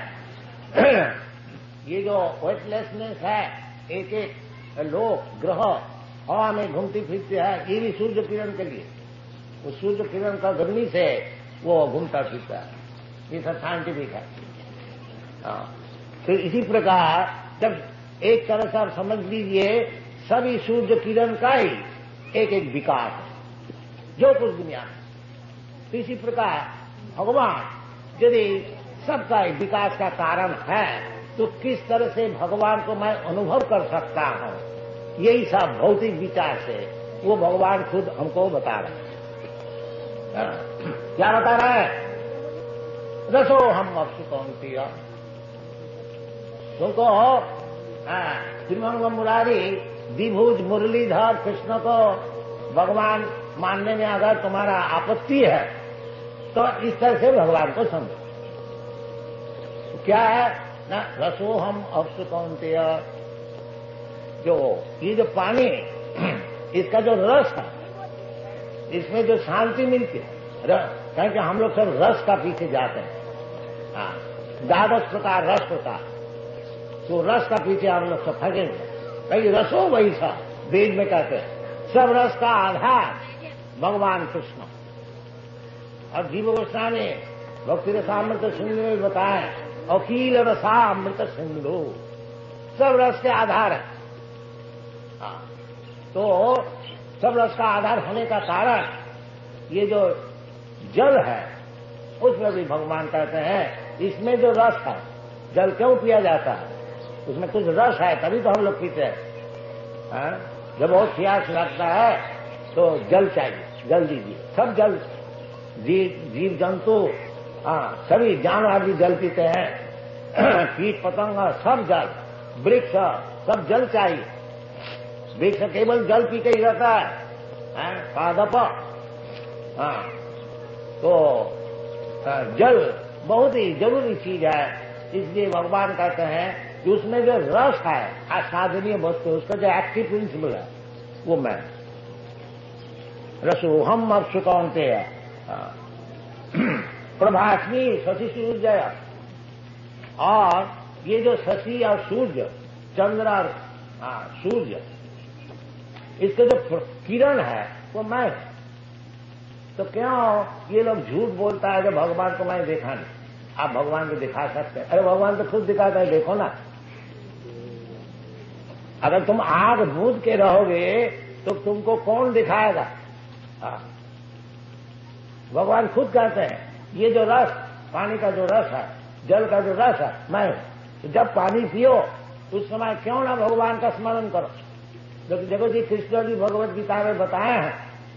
ये जो वेटलेसनेस है, एक एक लोक ग्रह हवा में घूमती फिरती है, ये भी सूर्य किरण के लिए, वो सूर्य किरण का गर्मी से वो घूमता फिरता है, ये सब साइंटिफिक है। फिर इसी प्रकार जब एक तरह से आप समझ लीजिए सभी सूर्य किरण का ही एक एक विकास है जो कुछ दुनिया में, तो इसी प्रकार भगवान यदि सबका विकास का कारण है तो किस तरह से भगवान को मैं अनुभव कर सकता हूं, यही सब भौतिक विचार से वो भगवान खुद हमको बता रहे हैं। क्या बता रहे हैं? रसो हम अक्षुकौंतीय, तुमको श्रीमंग मुरारी द्विभुज मुरलीधर कृष्ण को भगवान मानने में अगर तुम्हारा आपत्ति है तो इस तरह से भगवान को समझो। तो क्या है ना, रसो हम अक्षुकौंतीय, जो ये जो पानी इसका जो रस है इसमें जो शांति मिलती है, क्योंकि हम लोग सब रस का पीछे जाते हैं। हाँ, 12 प्रकार रस होता है, तो रस का पीछे हम लोग सब फगे कहीं रसो वही सा वेद में कहते हैं। सब रस का आधार भगवान कृष्ण। और जीव गोस्वामी भक्ति रसामृत सिंधु में बताए, अखिल रसामृत सिंधु, सब रस के आधार है। हाँ, तो सब रस का आधार होने का कारण ये जो जल है उसमें भी भगवान कहते हैं इसमें जो रस है, जल क्यों पिया जाता है, उसमें कुछ रस है तभी तो हम लोग पीते हैं। जब बहुत प्यास लगता है तो जल चाहिए, जल दीजिए। सब जल, जीव जंतु, सभी जानवर भी जल पीते हैं, कीट पतंग सब जल, वृक्ष सब जल चाहिए। वृक्ष केवल जल पी के ही रहता है, पादप। हाँ, तो जल बहुत ही जरूरी चीज है। इसलिए भगवान कहते हैं कि उसमें जो रस है, आसाधनीय वस्तु, उसका जो एक्टिव प्रिंसिपल है वो मैं रसोहम अब सुकौनते है प्रभाष्मी शशि सूर्य। और ये जो शशि और सूर्य, चंद्र और सूर्य, इसके जो किरण है वो मैं। तो क्यों ये लोग झूठ बोलता है कि भगवान को मैं देखा नहीं? आप भगवान को दिखा सकते हैं। अरे भगवान तो खुद दिखाता है, देखो ना। अगर तुम आग बूझ के रहोगे तो तुमको कौन दिखाएगा? भगवान खुद कहते हैं ये जो रस, पानी का जो रस है, जल का जो रस है मैं हूं। जब पानी पियो उस समय क्यों ना भगवान का स्मरण करो। देखो जी, कृष्ण जी भगवत गीता में बताए हैं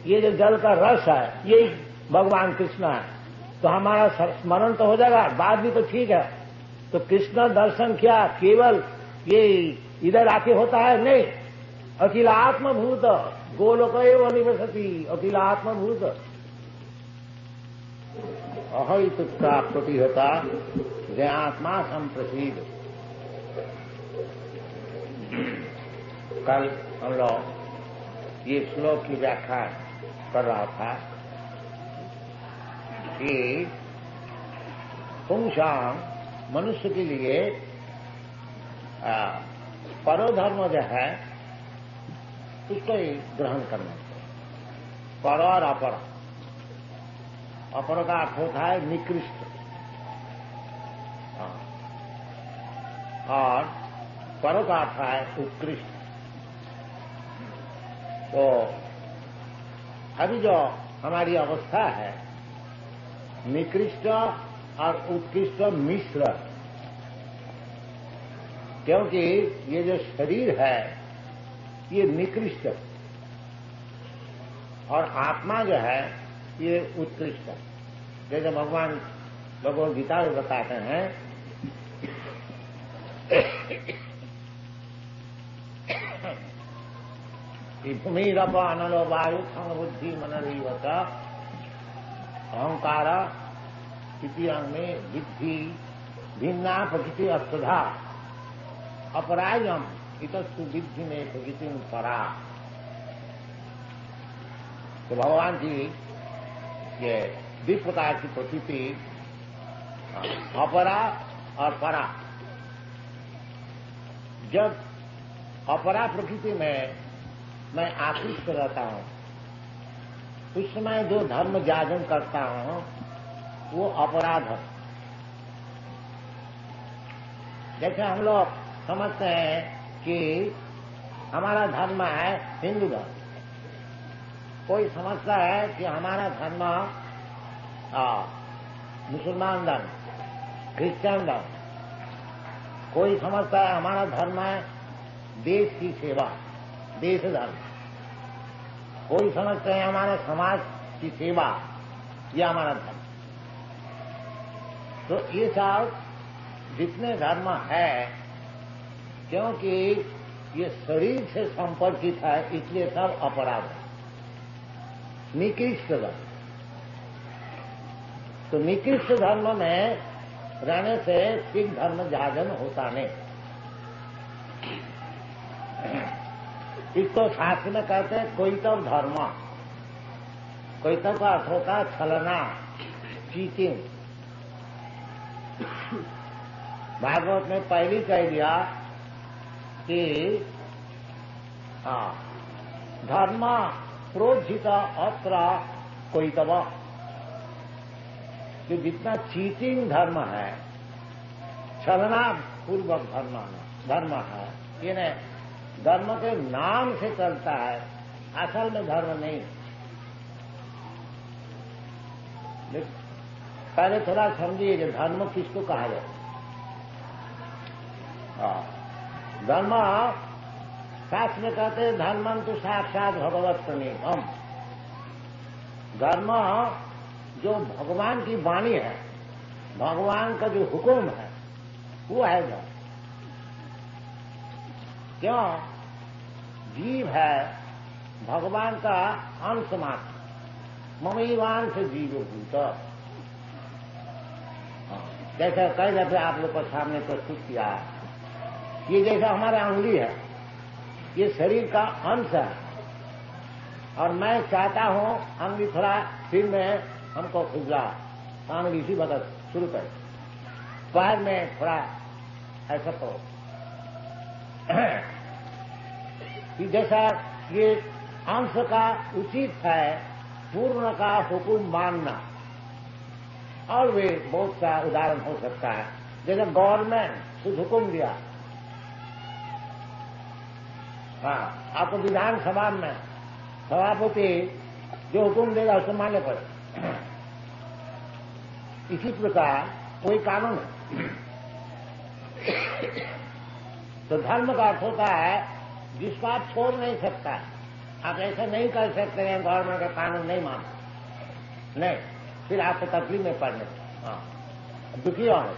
ये जो जल का रस है ये भगवान कृष्ण है। तो हमारा स्मरण तो हो जाएगा, बात भी तो ठीक है। तो कृष्ण दर्शन क्या केवल ये इधर आके होता है? नहीं, अखिल आत्मभूत गोलोक एव निवसति, अखिल आत्मभूत अहितुक्ता प्रतिहता जय आत्मा संप्रसिद्ध। कल हम लोग ये श्लोक की व्याख्या कर रहा था कि पुंसाम मनुष्य के लिए परोधर्म जो है उसको ही ग्रहण करना चाहिए। पर और अपर, अपर का अर्थ होता है निकृष्ट, और पर का अर्थ है उत्कृष्ट। तो अभी जो हमारी अवस्था है निकृष्ट और उत्कृष्ट मिश्र, क्योंकि ये जो शरीर है ये निकृष्ट और आत्मा जो है ये उत्कृष्ट है। जैसे भगवान भगवद गीता में बताते हैं कि भूमि रप अनलो वायु खंग बुद्धि मनरीवत अहंकार इति में विद्धि भिन्ना प्रकृति अस्तधा अपरायम इतस्तु विद्धि में प्रकृति परा। तो भगवान जी ये 2 प्रकार की प्रकृति, अपरा और परा। जब अपरा प्रकृति में मैं आकृष्ट रहता हूं उस समय जो धर्म जागरण करता हूं वो अपराध है। जैसे हम लोग समझते हैं कि हमारा धर्म है हिंदू धर्म, कोई समझता है कि हमारा धर्म मुसलमान धर्म, क्रिश्चियन धर्म, कोई समझता है हमारा धर्म है देश की सेवा, देश धर्म, कोई समझते हैं हमारे समाज की सेवा, यह हमारा धर्म। तो ये सब जितने धर्म है, क्योंकि ये शरीर से संपर्कित है इसलिए सब अपराध है, निकृष्ट धर्म। तो निकृष्ट धर्म में रहने से सिख धर्म जागरण होता नहीं। इसको शास्त्र में कहते हैं कोई तो धर्म, कोयतव का अर्थ होता है छलना, चीटिंग। भागवत ने पहली कह दिया कि धर्म प्रोज्झित अत्र कोयतव, कि जितना चीटिंग धर्म है, छलना पूर्वक धर्म है, ये धर्म के नाम से चलता है, असल में धर्म नहीं। पहले थोड़ा समझिए कि धर्म किसको कहा जाए। धर्म शास्त्र में कहते हैं धर्मं तो साक्षात भगवत प्रणीतम। धर्म जो भगवान की वाणी है, भगवान का जो हुक्म है, वो है धर्म। क्यों? जीव है भगवान का अंश मात्र, ममैवांश जीवभूत। जैसे कई दफे आप लोग को सामने प्रस्तुत किया, ये जैसा हमारा अंगुली है, ये शरीर का अंश है, और मैं चाहता हूं अंगुली थोड़ा सिर में हमको खुजला, अंगुली इसी वक्त शुरू कर, पैर में थोड़ा ऐसा तो जैसा ये अंश का उचित है पूर्ण का हुकुम मानना। और वे बहुत सा उदाहरण हो सकता है, जैसे गवर्नमेंट कुछ हुक्म दिया, आपको विधानसभा में सभापति जो हुक्म देगा उसको मानने पड़े। इसी प्रकार कोई कानून है। तो धर्म का अर्थ होता है जिसको आप छोड़ नहीं सकता। आप ऐसा नहीं कर सकते हैं गवर्नमेंट का कानून नहीं मानो, नहीं, फिर आपको तकलीफ में पड़ने, दुखी होने,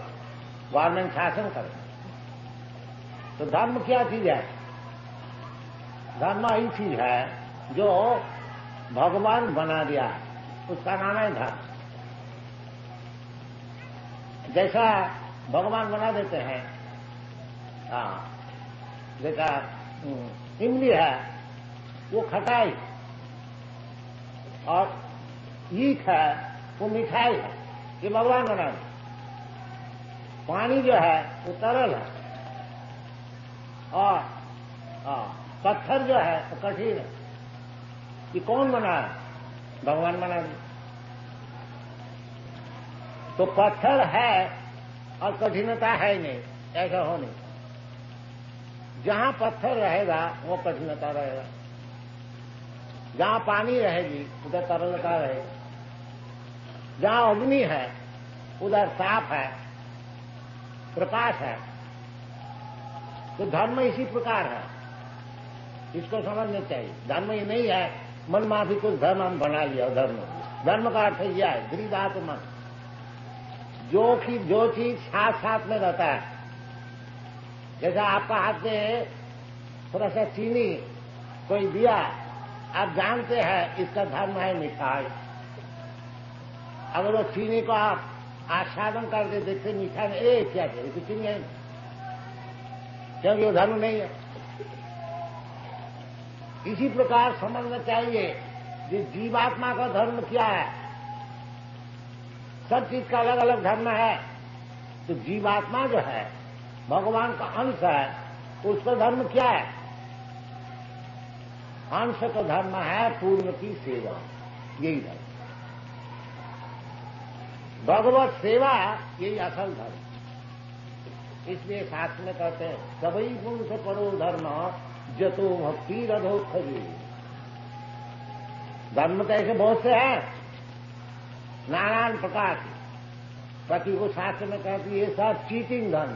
गवर्नमेंट शासन करे। तो धर्म क्या चीज है? धर्म ही चीज है जो भगवान बना दिया, उसका नाम है धर्म। जैसा भगवान बना देते हैं, जैसा इमली है वो खटाई, और ईख है वो मिठाई है, ये भगवान बना दे। पानी जो है वो तरल है, और पत्थर जो है वो कठिन है। ये कौन बना है? भगवान बना दे। तो पत्थर है और कठिनता है नहीं, ऐसा हो नहीं। जहां पत्थर रहेगा वो कठिनता रहेगा, जहां पानी रहेगी उधर तरलता रहेगी, जहां अग्नि है उधर साफ है, प्रकाश है। तो धर्म इसी प्रकार है, इसको समझना चाहिए। धर्म ये नहीं है मन माफी कुछ धर्म हम बना लिया। धर्म का अर्थ यह है दृढ़ मन, जो चीज साथ साथ में रहता है। जैसा आपका हाथ में थोड़ा सा चीनी कोई दिया, आप जानते हैं इसका धर्म है मिठाई। अगर वो चीनी को आप आस्वादन करके देखते मीठा में, क्या है तो चीनी है, क्योंकि वो धर्म नहीं है। इसी प्रकार समझना चाहिए कि जीवात्मा का धर्म क्या है। सब चीज का अलग अलग धर्म है। तो जीवात्मा जो है भगवान का अंश है, उसका धर्म क्या है? अंश का धर्म है पूर्ण की सेवा, यही धर्म। भगवत सेवा यही असल धर्म। इसलिए शास्त्र में कहते हैं सभी गुण से परो धर्म जतो भक्ति रधोत्थजी। धर्म तो ऐसे बहुत से हैं, नारायण प्रकार के, बाकी वो शास्त्र में कहती है ये सब चीटिंग धर्म।